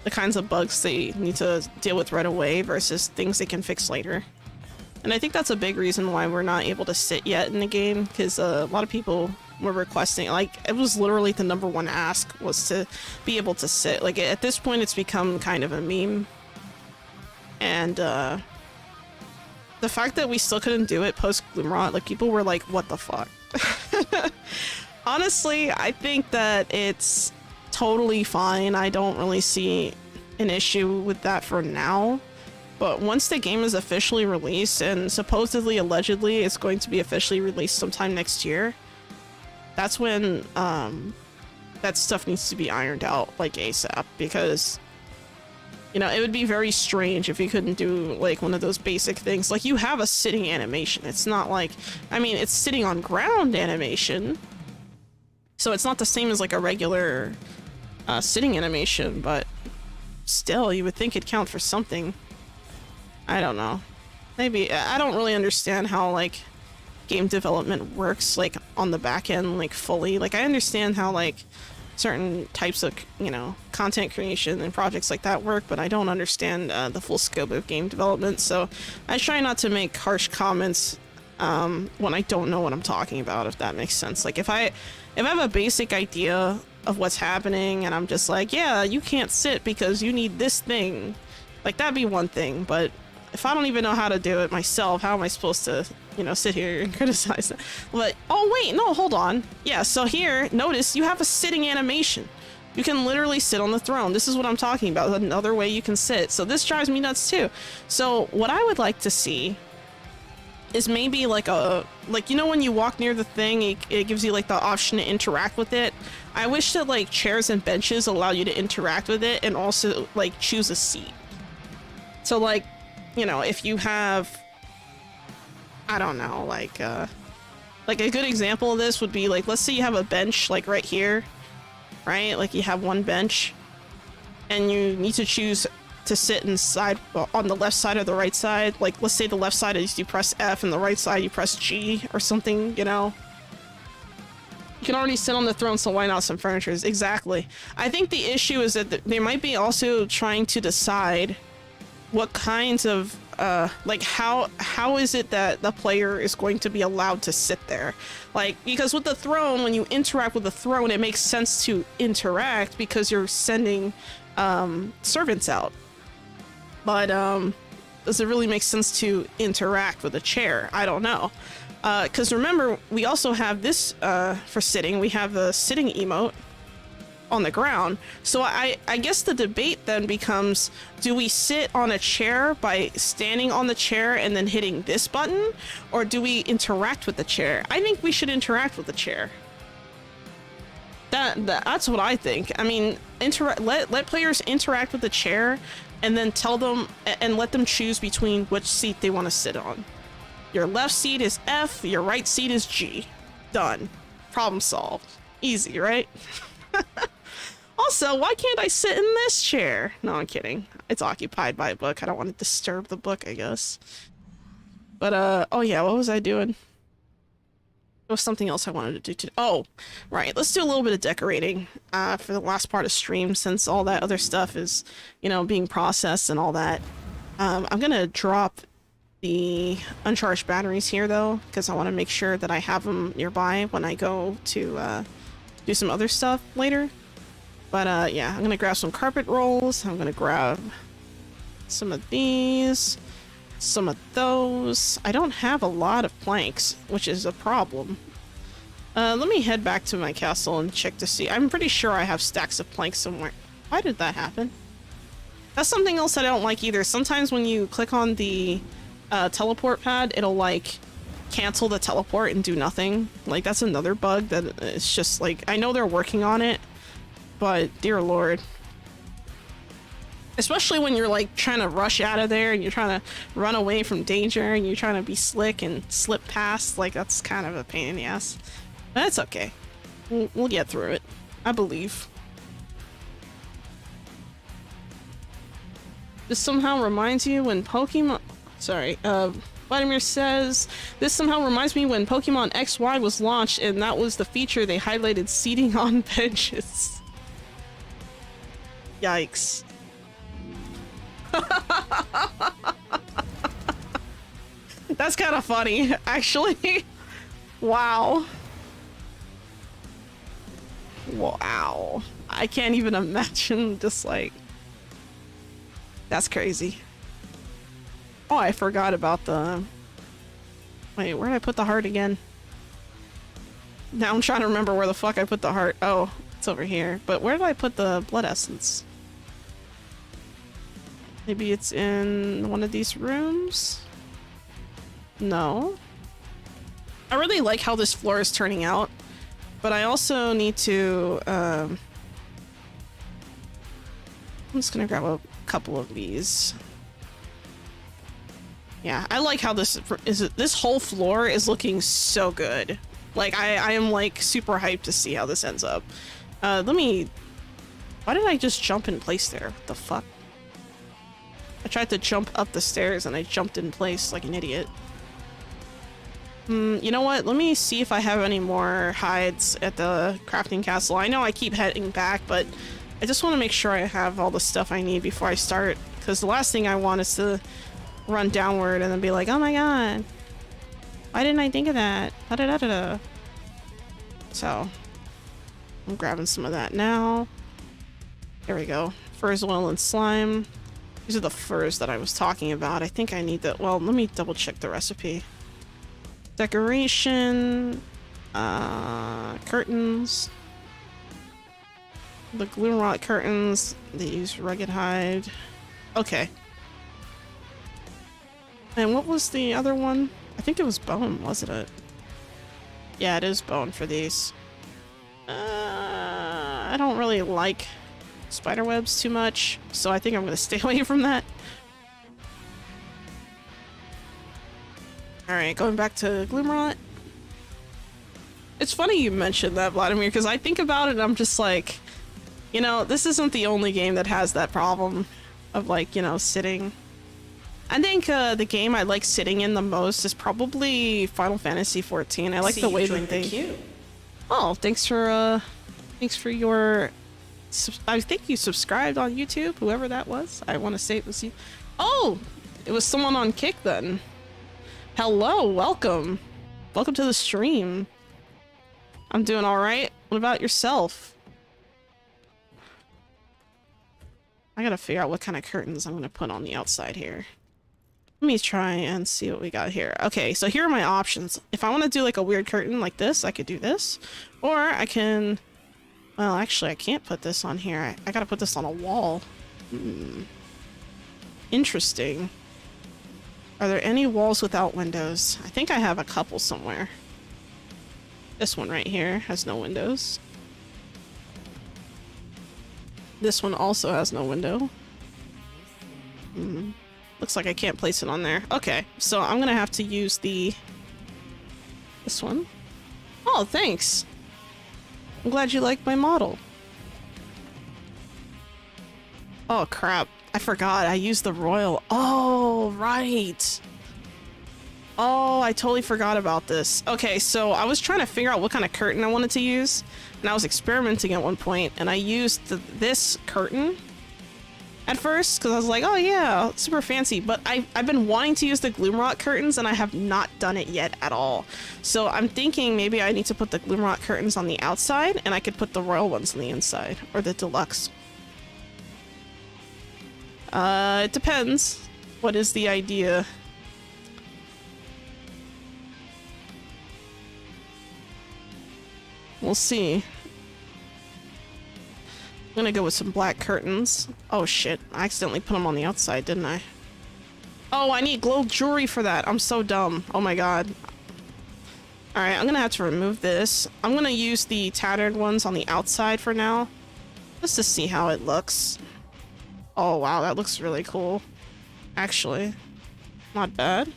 the kinds of bugs they need to deal with right away versus things they can fix later. And I think that's a big reason why we're not able to sit yet in the game, because a lot of people were requesting, like, it was literally the #1 ask was to be able to sit. Like, at this point it's become kind of a meme. And the fact that we still couldn't do it post Gloomrot, like, people were like, what the fuck? Honestly, I think that it's totally fine. I don't really see an issue with that for now. But once the game is officially released, and supposedly, allegedly, it's going to be officially released sometime next year, that's when that stuff needs to be ironed out, like, ASAP. Because, you know, it would be very strange if you couldn't do, like, one of those basic things. Like, you have a sitting animation. It's not like... I mean, it's sitting on ground animation. So it's not the same as, like, a regular sitting animation, but still, you would think it'd count for something. I don't know. Maybe, I don't really understand how, like, game development works, like, on the back end, like, fully. Like, I understand how, like, certain types of, you know, content creation and projects like that work, but I don't understand the full scope of game development, so I try not to make harsh comments when I don't know what I'm talking about, if that makes sense. Like, if I have a basic idea of what's happening, and I'm just like, yeah, you can't sit because you need this thing, like, that'd be one thing, but if I don't even know how to do it myself, how am I supposed to, you know, sit here and criticize it? But, oh wait, no, hold on. Yeah, so here, notice you have a sitting animation. You can literally sit on the throne. This is what I'm talking about, another way you can sit. So this drives me nuts too. So what I would like to see is maybe like you know when you walk near the thing, it gives you like the option to interact with it. I wish that like chairs and benches allow you to interact with it and also like choose a seat. So like, you know, if you have, I don't know, like a good example of this would be like, let's say you have a bench like right here, right? Like you have one bench and you need to choose to sit inside on the left side or the right side. Like let's say the left side is you press F and the right side you press G or something, you know. You can already sit on the throne, so why not some furniture? Exactly. I think the issue is that they might be also trying to decide what kinds of like how is it that the player is going to be allowed to sit there? Like, because with the throne, when you interact with the throne, it makes sense to interact because you're sending servants out. But does it really make sense to interact with a chair? I don't know. Because remember, we also have this for sitting. We have the sitting emote on the ground. So I guess the debate then becomes, do we sit on a chair by standing on the chair and then hitting this button? Or do we interact with the chair? I think we should interact with the chair. That's what I think. I mean, let players interact with the chair and then tell them and let them choose between which seat they want to sit on. Your left seat is F, your right seat is G. Done. Problem solved. Easy, right? Also, why can't I sit in this chair? No, I'm kidding. It's occupied by a book. I don't want to disturb the book, I guess. But, oh yeah, what was I doing? There was something else I wanted to do today. Oh, right. Let's do a little bit of decorating for the last part of stream, since all that other stuff is, you know, being processed and all that. I'm gonna drop the uncharged batteries here, though, because I want to make sure that I have them nearby when I go to do some other stuff later. But yeah, I'm gonna grab some carpet rolls. I'm gonna grab some of these, some of those. I don't have a lot of planks, which is a problem. Let me head back to my castle and check to see. I'm pretty sure I have stacks of planks somewhere. Why did that happen? That's something else I don't like either. Sometimes when you click on the teleport pad, it'll like cancel the teleport and do nothing. Like, that's another bug that it's just like, I know they're working on it, but dear lord. Especially when you're like trying to rush out of there and you're trying to run away from danger and you're trying to be slick and slip past, like, that's kind of a pain in the ass. But that's okay. We'll get through it. I believe. This somehow reminds you when Pokemon... Sorry, Vladimir says, this somehow reminds me when Pokemon XY was launched and that was the feature they highlighted, seating on benches. Yikes. That's kind of funny, actually. Wow. Wow. I can't even imagine, just like... That's crazy. Oh, I forgot about the... Wait, where did I put the heart again? Now I'm trying to remember where the fuck I put the heart. Oh, it's over here. But where did I put the blood essence? Maybe it's in one of these rooms? No. I really like how this floor is turning out, but I also need to, I'm just gonna grab a couple of these. Yeah, I like how this whole floor is looking so good. Like, I am like super hyped to see how this ends up. Why did I just jump in place there? What the fuck? I tried to jump up the stairs and I jumped in place like an idiot. You know what? Let me see if I have any more hides at the crafting castle. I know I keep heading back, but I just want to make sure I have all the stuff I need before I start, because the last thing I want is to run downward and then be like, oh my god, why didn't I think of that? Da-da-da-da-da. So, I'm grabbing some of that now. There we go. Furze oil and slime. These are the furs that I was talking about. I think I need the, well, let me double check the recipe. Decoration, curtains. The Gloomrot curtains, they use rugged hide. Okay. And what was the other one? I think it was bone, wasn't it? Yeah, it is bone for these. I don't really like spider webs too much, so I think I'm gonna stay away from that. Alright, going back to Gloomrot. It's funny you mentioned that, Vladimir, because I think about it and I'm just like, you know, this isn't the only game that has that problem of, like, you know, sitting. I think the game I like sitting in the most is probably Final Fantasy XIV. I like the way that they... Oh, thanks for your... I think you subscribed on YouTube, whoever that was. I want to say it was you. Oh! It was someone on Kick then. Hello, welcome. Welcome to the stream. I'm doing alright. What about yourself? I gotta figure out what kind of curtains I'm gonna put on the outside here. Let me try and see what we got here. Okay, so here are my options. If I want to do like a weird curtain like this, I could do this. Or I can... Well, actually, I can't put this on here. I gotta put this on a wall. Interesting. Are there any walls without windows? I think I have a couple somewhere. This one right here has no windows. This one also has no window. Looks like I can't place it on there. Okay, so I'm gonna have to use this one. Oh, thanks. I'm glad you liked my model. Oh, crap. I forgot. I used the royal. Oh, right. Oh, I totally forgot about this. Okay, so I was trying to figure out what kind of curtain I wanted to use, and I was experimenting at one point, and I used this curtain at first because I was like, oh yeah, super fancy, but I've been wanting to use the Gloomrot curtains and I have not done it yet at all. So I'm thinking maybe I need to put the Gloomrot curtains on the outside and I could put the royal ones on the inside, or the deluxe. It depends. What is the idea? We'll see. I'm gonna go with some black curtains. Oh shit, I accidentally put them on the outside, didn't I? Oh, I need gold jewelry for that. I'm so dumb. Oh my god. Alright, I'm gonna have to remove this. I'm gonna use the tattered ones on the outside for now. Just to see how it looks. Oh wow, that looks really cool. Actually, not bad.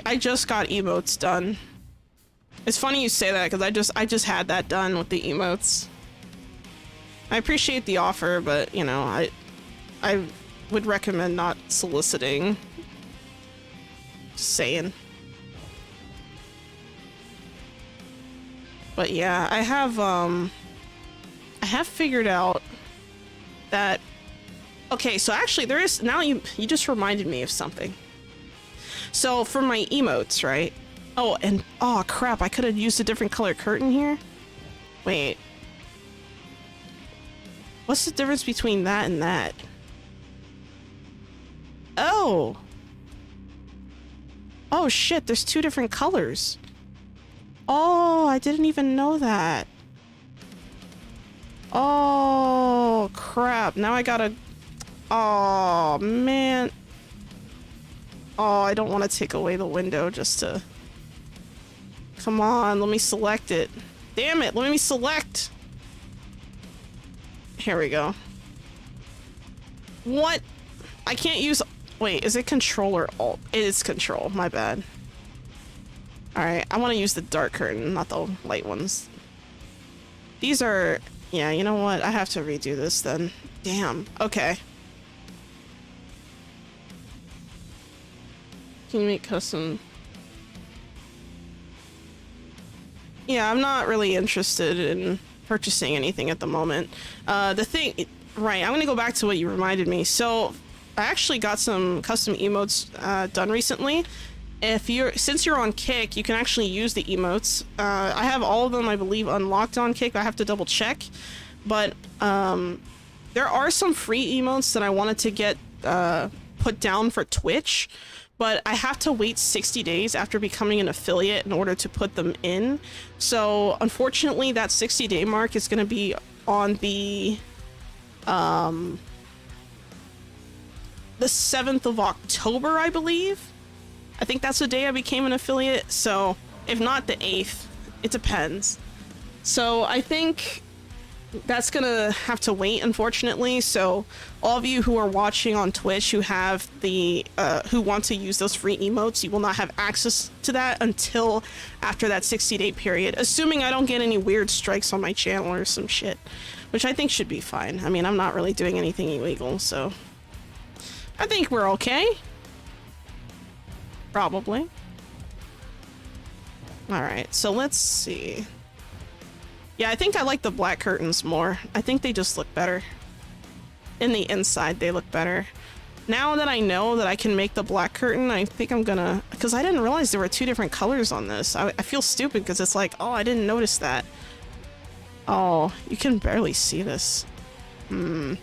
I just got emotes done. It's funny you say that because I just had that done with the emotes. I appreciate the offer, but you know, I would recommend not soliciting. Just saying. But yeah, I have figured out that. Okay, so actually there is, now you just reminded me of something. So for my emotes, right? Oh, and oh crap, I could have used a different color curtain here. Wait. What's the difference between that and that? Oh. Oh shit, there's two different colors. Oh, I didn't even know that. Oh crap, now I gotta... Oh man. Oh, I don't want to take away the window just to... Come on, let me select it. Damn it, let me select! Here we go. What? I can't use... Wait, is it control or alt? It is control, my bad. Alright, I want to use the dark curtain, not the light ones. These are... Yeah, you know what? I have to redo this then. Damn, okay. Can you make custom? Yeah, I'm not really interested in purchasing anything at the moment. The thing, right, I'm gonna go back to what you reminded me. So, I actually got some custom emotes done recently. Since you're on Kick, you can actually use the emotes. I have all of them, I believe, unlocked on Kick. I have to double check, but there are some free emotes that I wanted to get put down for Twitch, but I have to wait 60 days after becoming an affiliate in order to put them in. So unfortunately, that 60-day mark is going to be on the 7th of October, I believe. I think that's the day I became an affiliate, so if not the 8th, it depends. So I think that's gonna have to wait, unfortunately. So all of you who are watching on Twitch who have the who want to use those free emotes, you will not have access to that until after that 60-day period, assuming I don't get any weird strikes on my channel or some shit, which I think should be fine. I mean, I'm not really doing anything illegal, so I think we're okay. Probably. Alright, so let's see. Yeah, I think I like the black curtains more. I think they just look better. In the inside, they look better. Now that I know that I can make the black curtain, I think I'm gonna... Because I didn't realize there were 2 different colors on this. I feel stupid because it's like, oh, I didn't notice that. Oh, you can barely see this. I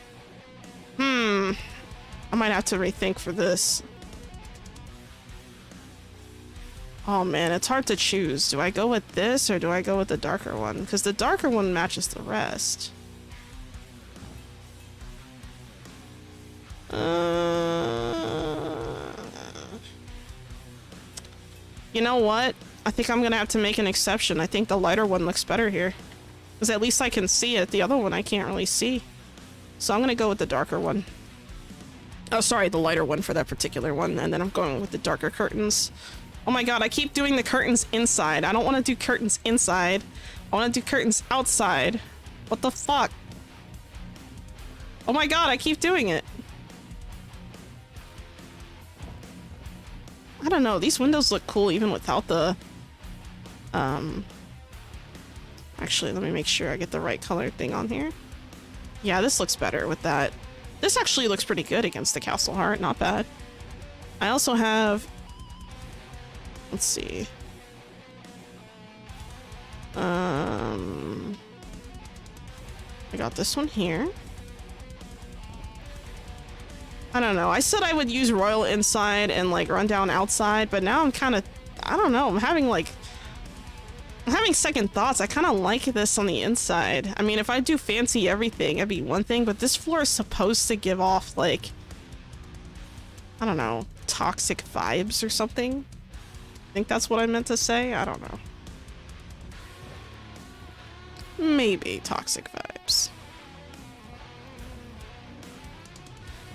might have to rethink for this. Oh man, it's hard to choose. Do I go with this or do I go with the darker one? Because the darker one matches the rest. You know what? I think I'm gonna have to make an exception. I think the lighter one looks better here. Because at least I can see it. The other one I can't really see. So I'm gonna go with the darker one. Oh, sorry, the lighter one for that particular one. And then I'm going with the darker curtains. Oh my god, I keep doing the curtains inside. I don't want to do curtains inside. I want to do curtains outside. What the fuck? Oh my god, I keep doing it. I don't know, these windows look cool even without the... Actually, let me make sure I get the right color thing on here. Yeah, this looks better with that. This actually looks pretty good against the Castle Heart, not bad. I also have... Let's see. I got this one here. I don't know. I said I would use Royal inside and like Rundown outside, but now I'm kind of, I don't know. I'm having second thoughts. I kind of like this on the inside. I mean, if I do fancy everything, it'd be one thing, but this floor is supposed to give off like, I don't know, toxic vibes or something. I think that's what I meant to say. I don't know. Maybe toxic vibes.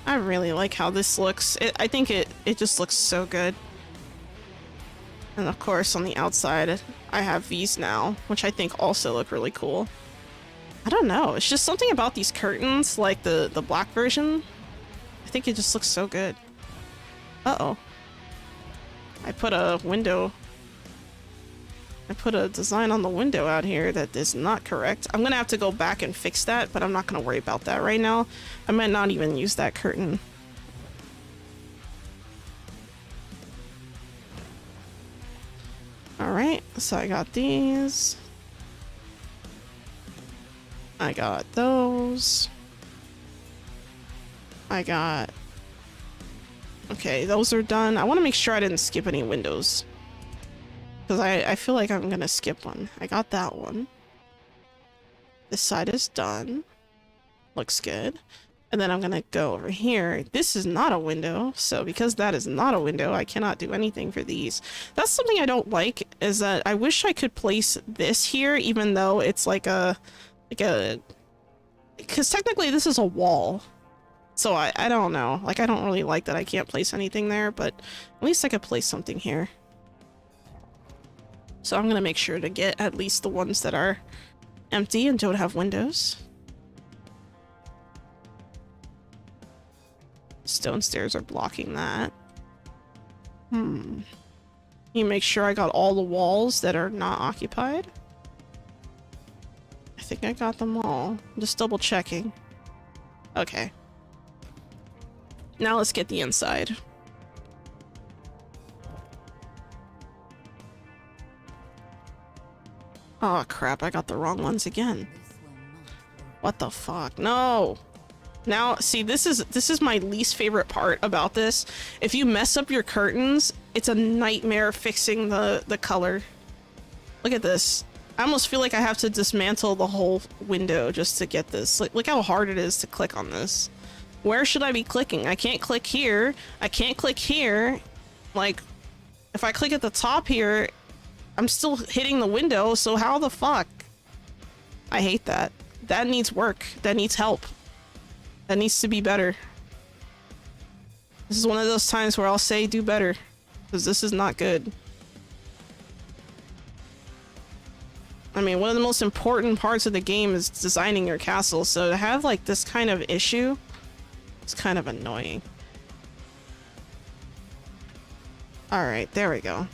I really like how this looks. I think it just looks so good. And of course on the outside I have these now, which I think also look really cool. I don't know, it's just something about these curtains, like the black version. I think it just looks so good. Uh-oh. I put a design on the window out here that is not correct. I'm gonna have to go back and fix that, but I'm not gonna worry about that right now. I might not even use that curtain. Alright, so I got these. I got those. I got... Okay, those are done. I want to make sure I didn't skip any windows. Because I feel like I'm gonna skip one. I got that one. This side is done. Looks good. And then I'm gonna go over here. This is not a window, so because that is not a window, I cannot do anything for these. That's something I don't like, is that I wish I could place this here, even though it's like a... Because technically this is a wall. So I don't know. Like, I don't really like that I can't place anything there, but at least I could place something here. So I'm gonna make sure to get at least the ones that are empty and don't have windows. Stone stairs are blocking that. You make sure I got all the walls that are not occupied. I think I got them all. I'm just double checking. Okay. Now let's get the inside. Oh crap, I got the wrong ones again. What the fuck? No! Now, see, this is my least favorite part about this. If you mess up your curtains, it's a nightmare fixing the color. Look at this. I almost feel like I have to dismantle the whole window just to get this. Like, look how hard it is to click on this. Where should I be clicking? I can't click here. I can't click here. Like, if I click at the top here, I'm still hitting the window, so how the fuck? I hate that. That needs work. That needs help. That needs to be better. This is one of those times where I'll say do better, because this is not good. I mean, one of the most important parts of the game is designing your castle, so to have like this kind of issue, it's kind of annoying. Alright, there we go.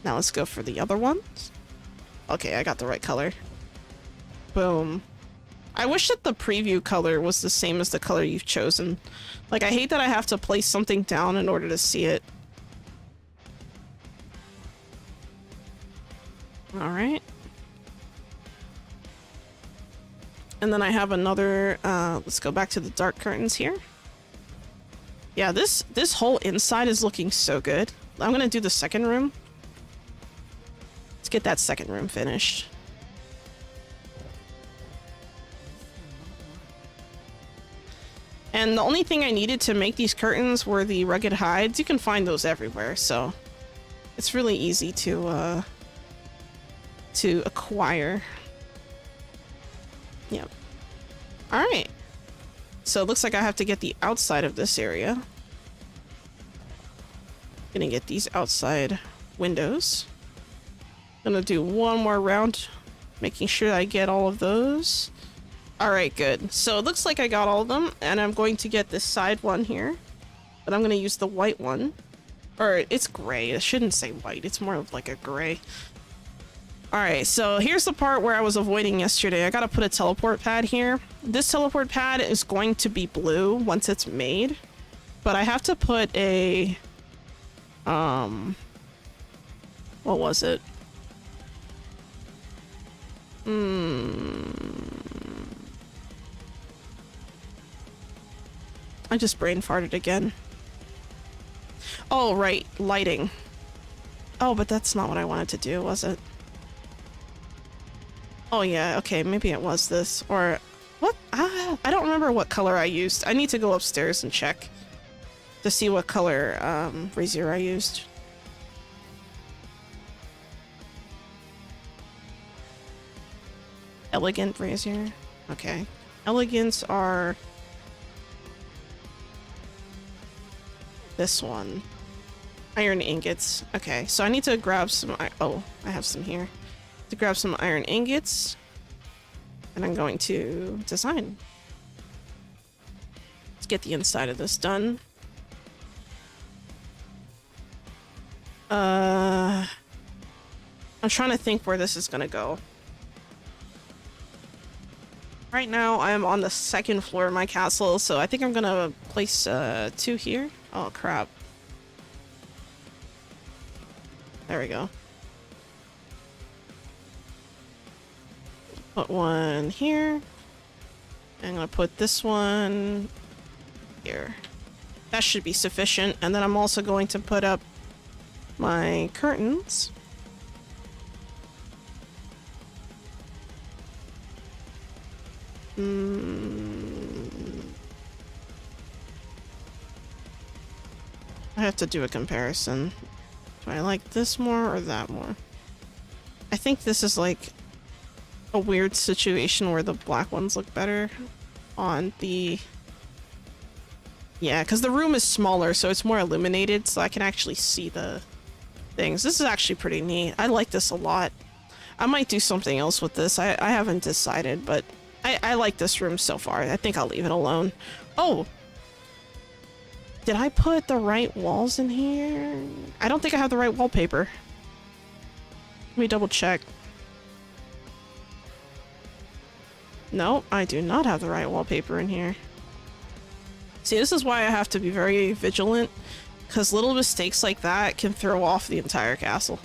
Now let's go for the other ones. Okay, I got the right color. Boom. I wish that the preview color was the same as the color you've chosen. Like, I hate that I have to place something down in order to see it. Alright. And then I have another, let's go back to the dark curtains here. Yeah, this whole inside is looking so good. I'm gonna do the second room. Let's get that second room finished. And the only thing I needed to make these curtains were the rugged hides. You can find those everywhere, so it's really easy to acquire. Yep. Alright. So it looks like I have to get the outside of this area. Gonna get these outside windows. Gonna do one more round, making sure I get all of those. Alright, good. So it looks like I got all of them, and I'm going to get this side one here. But I'm gonna use the white one. Or, it's gray. I shouldn't say white. It's more of like a gray. Alright, so here's the part where I was avoiding yesterday. I gotta put a teleport pad here. This teleport pad is going to be blue once it's made. But I have to put a... what was it? I just brain farted again. Oh, right. Lighting. Oh, but that's not what I wanted to do, was it? Oh, yeah. Okay, maybe it was this. Or... what? I don't remember what color I used. I need to go upstairs and check to see what color brazier I used. Elegant brazier. Okay. Elegants are... this one. Iron ingots. Okay, so I need to grab some... oh, I have some here. To grab some iron ingots. And I'm going to design. Let's get the inside of this done. I'm trying to think where this is gonna go. Right now, I'm on the second floor of my castle, so I think I'm gonna place 2 here. Oh, crap. There we go. Put one here. I'm gonna put this one here. That should be sufficient. And then I'm also going to put up my curtains. I have to do a comparison. Do I like this more or that more? I think this is like a weird situation where the black ones look better on the... yeah, because the room is smaller, so it's more illuminated, so I can actually see the things. This is actually pretty neat. I like this a lot. I might do something else with this. I haven't decided, but I like this room so far. I think I'll leave it alone. Oh! Did I put the right walls in here? I don't think I have the right wallpaper. Let me double check. No, I do not have the right wallpaper in here. See, this is why I have to be very vigilant, because little mistakes like that can throw off the entire castle.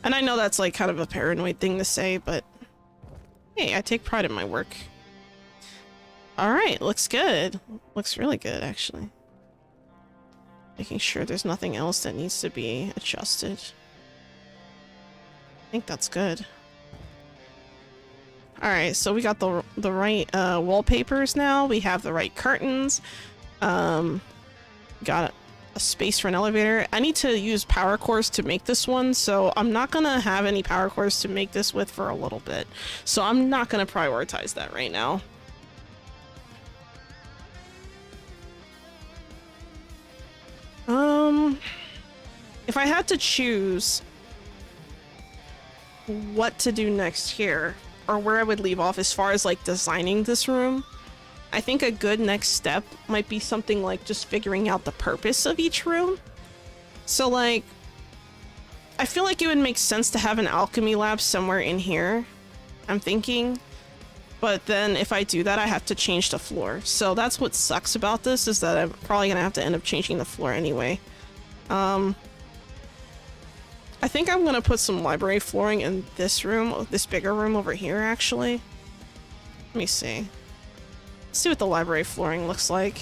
And I know that's like kind of a paranoid thing to say, but hey, I take pride in my work. Alright, looks good. Looks really good, actually. Making sure there's nothing else that needs to be adjusted. I think that's good. Alright, so we got the right wallpapers now. We have the right curtains. Got a space for an elevator. I need to use power cores to make this one, so I'm not gonna have any power cores to make this with for a little bit. So I'm not gonna prioritize that right now. If I had to choose what to do next here, or where I would leave off as far as like designing this room, I think a good next step might be something like just figuring out the purpose of each room. So like, I feel like it would make sense to have an alchemy lab somewhere in here, I'm thinking. But then if I do that, I have to change the floor. So that's what sucks about this, is that I'm probably gonna have to end up changing the floor anyway. I think I'm gonna put some library flooring in this room, this bigger room over here, actually. Let me see. Let's see what the library flooring looks like.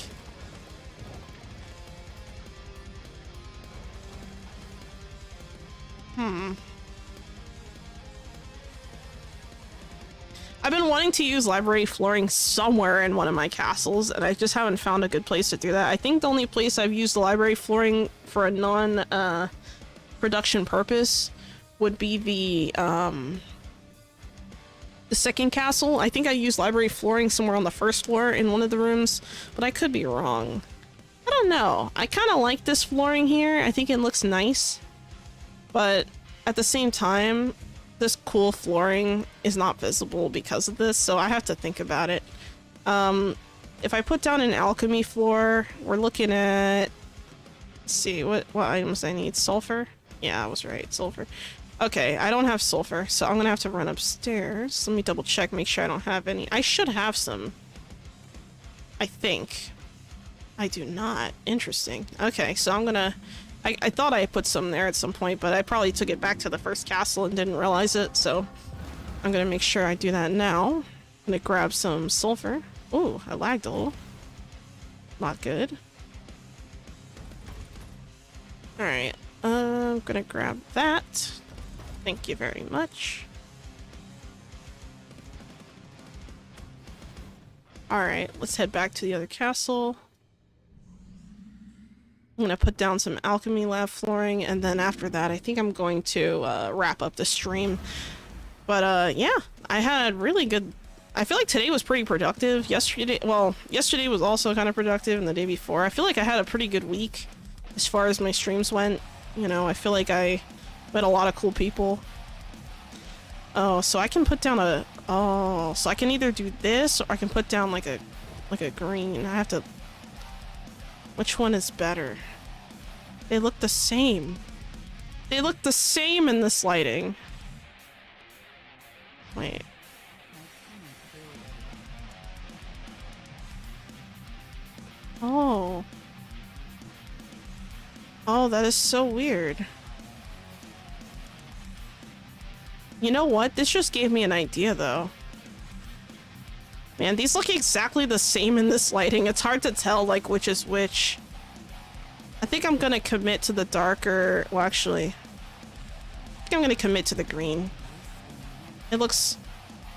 I've been wanting to use library flooring somewhere in one of my castles, and I just haven't found a good place to do that. I think the only place I've used the library flooring for a non-production purpose would be the second castle. I think I used library flooring somewhere on the first floor in one of the rooms, but I could be wrong. I don't know. I kind of like this flooring here. I think it looks nice, but at the same time, this cool flooring is not visible because of this, so I have to think about it. If I put down an alchemy floor, we're looking at... Let's see, what items I need? Sulfur? Yeah, I was right, sulfur. Okay, I don't have sulfur, so I'm gonna have to run upstairs. Let me double check, make sure I don't have any. I should have some. I think. I do not. Interesting. Okay, so I'm gonna... I thought I put some there at some point, but I probably took it back to the first castle and didn't realize it, so I'm gonna make sure I do that now. I'm gonna grab some sulfur. Ooh, I lagged a little. Not good. Alright, I'm gonna grab that. Thank you very much. Alright, let's head back to the other castle. I'm gonna put down some alchemy lab flooring, and then after that I think I'm going to wrap up the stream. But yeah, I had really good... I feel like today was pretty productive. Yesterday was also kind of productive, and the day before. I feel like I had a pretty good week as far as my streams went. You know, I feel like I met a lot of cool people. Oh, so I can put down a... Oh, so I can either do this, or I can put down like a green. I have to... Which one is better? They look the same. They look the same in this lighting. Wait. Oh. Oh, that is so weird. You know what? This just gave me an idea, though. Man, these look exactly the same in this lighting. It's hard to tell, like, which is which. I think I'm gonna commit to the darker... Well, actually... I think I'm gonna commit to the green. It looks...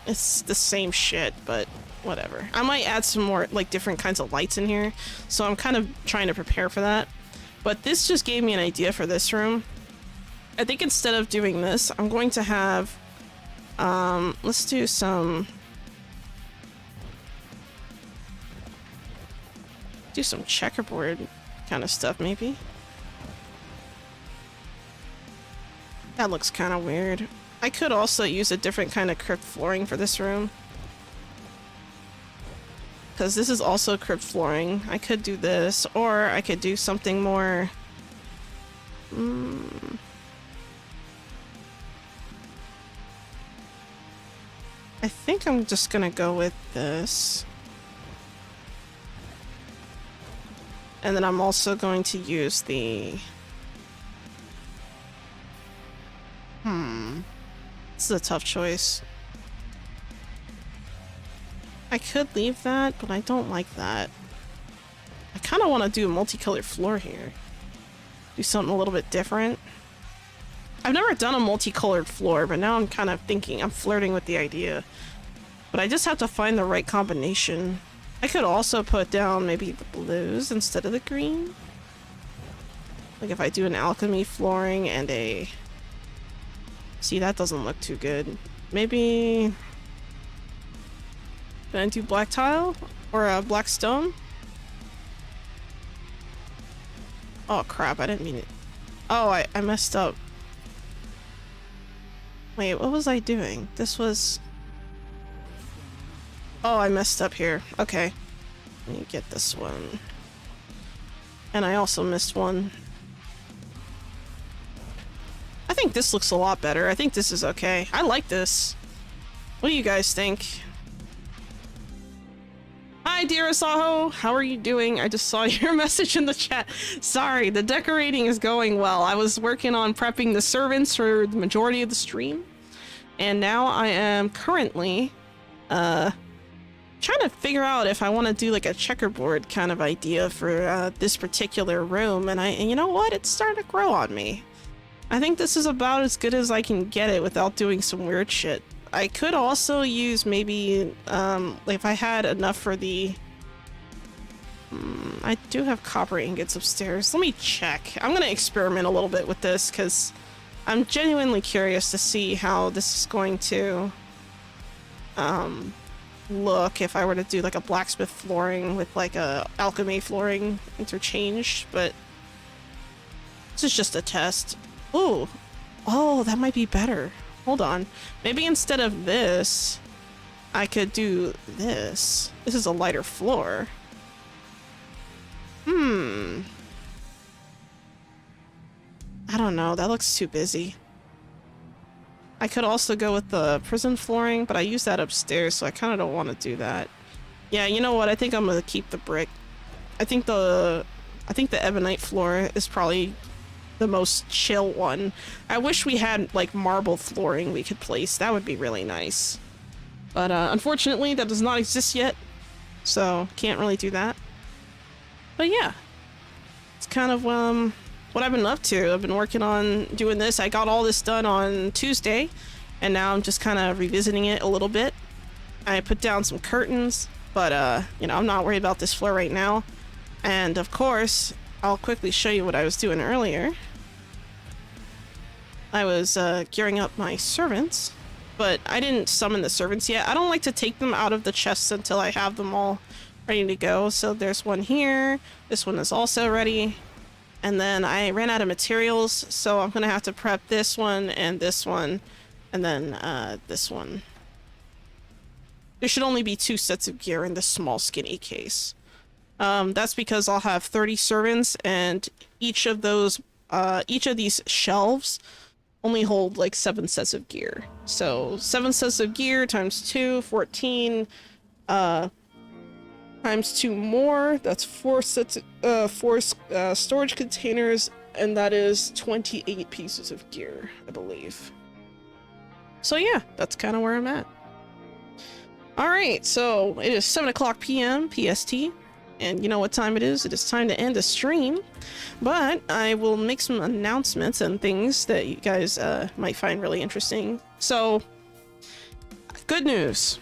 It's the same shit, but whatever. I might add some more, like, different kinds of lights in here, so I'm kind of trying to prepare for that. But this just gave me an idea for this room. I think instead of doing this, I'm going to have... let's do some... Do some checkerboard kind of stuff, maybe. That looks kind of weird. I could also use a different kind of crypt flooring for this room. Because this is also crypt flooring. I could do this, or I could do something more... I think I'm just gonna go with this. And then I'm also going to use the... This is a tough choice. I could leave that, but I don't like that. I kind of want to do a multicolored floor here. Do something a little bit different. I've never done a multicolored floor, but now I'm kind of thinking, I'm flirting with the idea. But I just have to find the right combination. I could also put down maybe the blues instead of the green. Like if I do an alchemy flooring and a... See, that doesn't look too good. Maybe... Can I do black tile? Or black stone? Oh crap, I didn't mean it. Oh, I messed up. Wait, what was I doing? This was... Oh, I messed up here. Okay. Let me get this one. And I also missed one. I think this looks a lot better. I think this is okay. I like this. What do you guys think? Hi, dear Asaho. How are you doing? I just saw your message in the chat. Sorry, the decorating is going well. I was working on prepping the servants for the majority of the stream. And now I am currently, trying to figure out if I want to do like a checkerboard kind of idea for this particular room, and you know what? It's starting to grow on me. I think this is about as good as I can get it without doing some weird shit. I could also use maybe if I had enough for the... I do have copper ingots upstairs. Let me check. I'm gonna experiment a little bit with this because I'm genuinely curious to see how this is going to look if I were to do like a blacksmith flooring with like a alchemy flooring interchanged, but this is just a test. Ooh, oh, that might be better. Hold on, maybe instead of this I could do this. This is a lighter floor. I don't know, that looks too busy. I could also go with the prison flooring, but I use that upstairs, so I kind of don't want to do that. Yeah, you know what? I think I'm gonna keep the brick. I think the ebonite floor is probably the most chill one. I wish we had like marble flooring we could place. That would be really nice. But unfortunately, that does not exist yet, so can't really do that. But yeah, it's kind of what I've been up to. I've been working on doing this. I got all this done on Tuesday, and now I'm just kind of revisiting it a little bit. I put down some curtains, but you know, I'm not worried about this floor right now. And of course, I'll quickly show you what I was doing earlier. I was gearing up my servants, but I didn't summon the servants yet. I don't like to take them out of the chests until I have them all ready to go. So there's one here. This one is also ready. And then I ran out of materials, so I'm gonna have to prep this one, and then this one. There should only be 2 sets of gear in this small skinny case. That's because I'll have 30 servants, and each of these shelves only hold like 7 sets of gear. So 7 sets of gear times 2, 14, times 2 more, that's 4 sets, 4 storage containers, and that is 28 pieces of gear, I believe. So yeah, that's kind of where I'm at. Alright, so it is 7 o'clock p.m. PST, and you know what time it is? It is time to end the stream, but I will make some announcements and things that you guys might find really interesting. So, good news.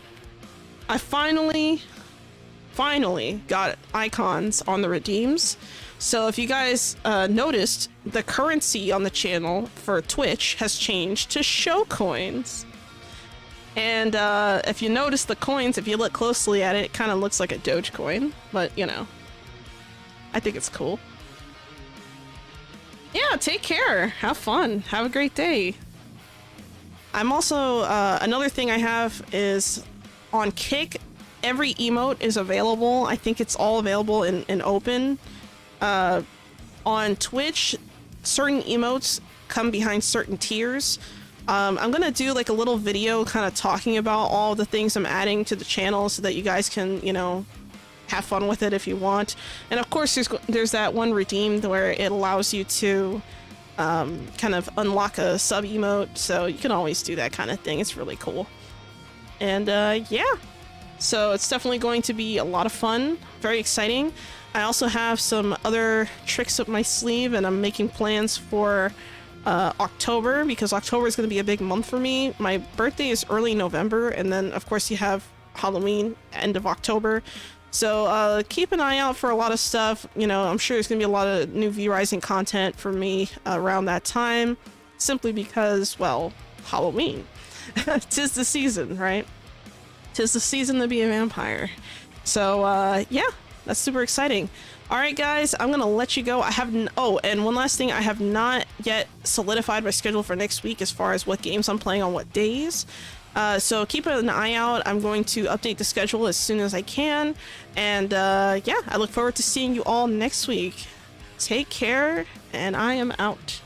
I finally got icons on the redeems. So if you guys noticed, the currency on the channel for Twitch has changed to show coins. And if you notice the coins, if you look closely at it, it kind of looks like a Dogecoin, but you know, I think it's cool. Yeah, take care, have fun, have a great day. I'm also another thing I have is on Kick. Every emote is available. I think it's all available in open. On Twitch, certain emotes come behind certain tiers. I'm gonna do like a little video kind of talking about all the things I'm adding to the channel so that you guys can, you know, have fun with it if you want. And of course, there's that one redeemed where it allows you to kind of unlock a sub emote, so you can always do that kind of thing. It's really cool. And yeah, so it's definitely going to be a lot of fun, very exciting. I also have some other tricks up my sleeve, and I'm making plans for October, because October is going to be a big month for me. My birthday is early November, and then of course you have Halloween end of October. So keep an eye out for a lot of stuff. You know, I'm sure there's going to be a lot of new V-Rising content for me around that time, simply because, well, Halloween. 'Tis the season, right? 'Tis the season to be a vampire. So yeah, that's super exciting. All right, guys, I'm gonna let you go. Oh, and one last thing, I have not yet solidified my schedule for next week as far as what games I'm playing on what days. So keep an eye out. I'm going to update the schedule as soon as I can. And yeah, I look forward to seeing you all next week. Take care, and I am out.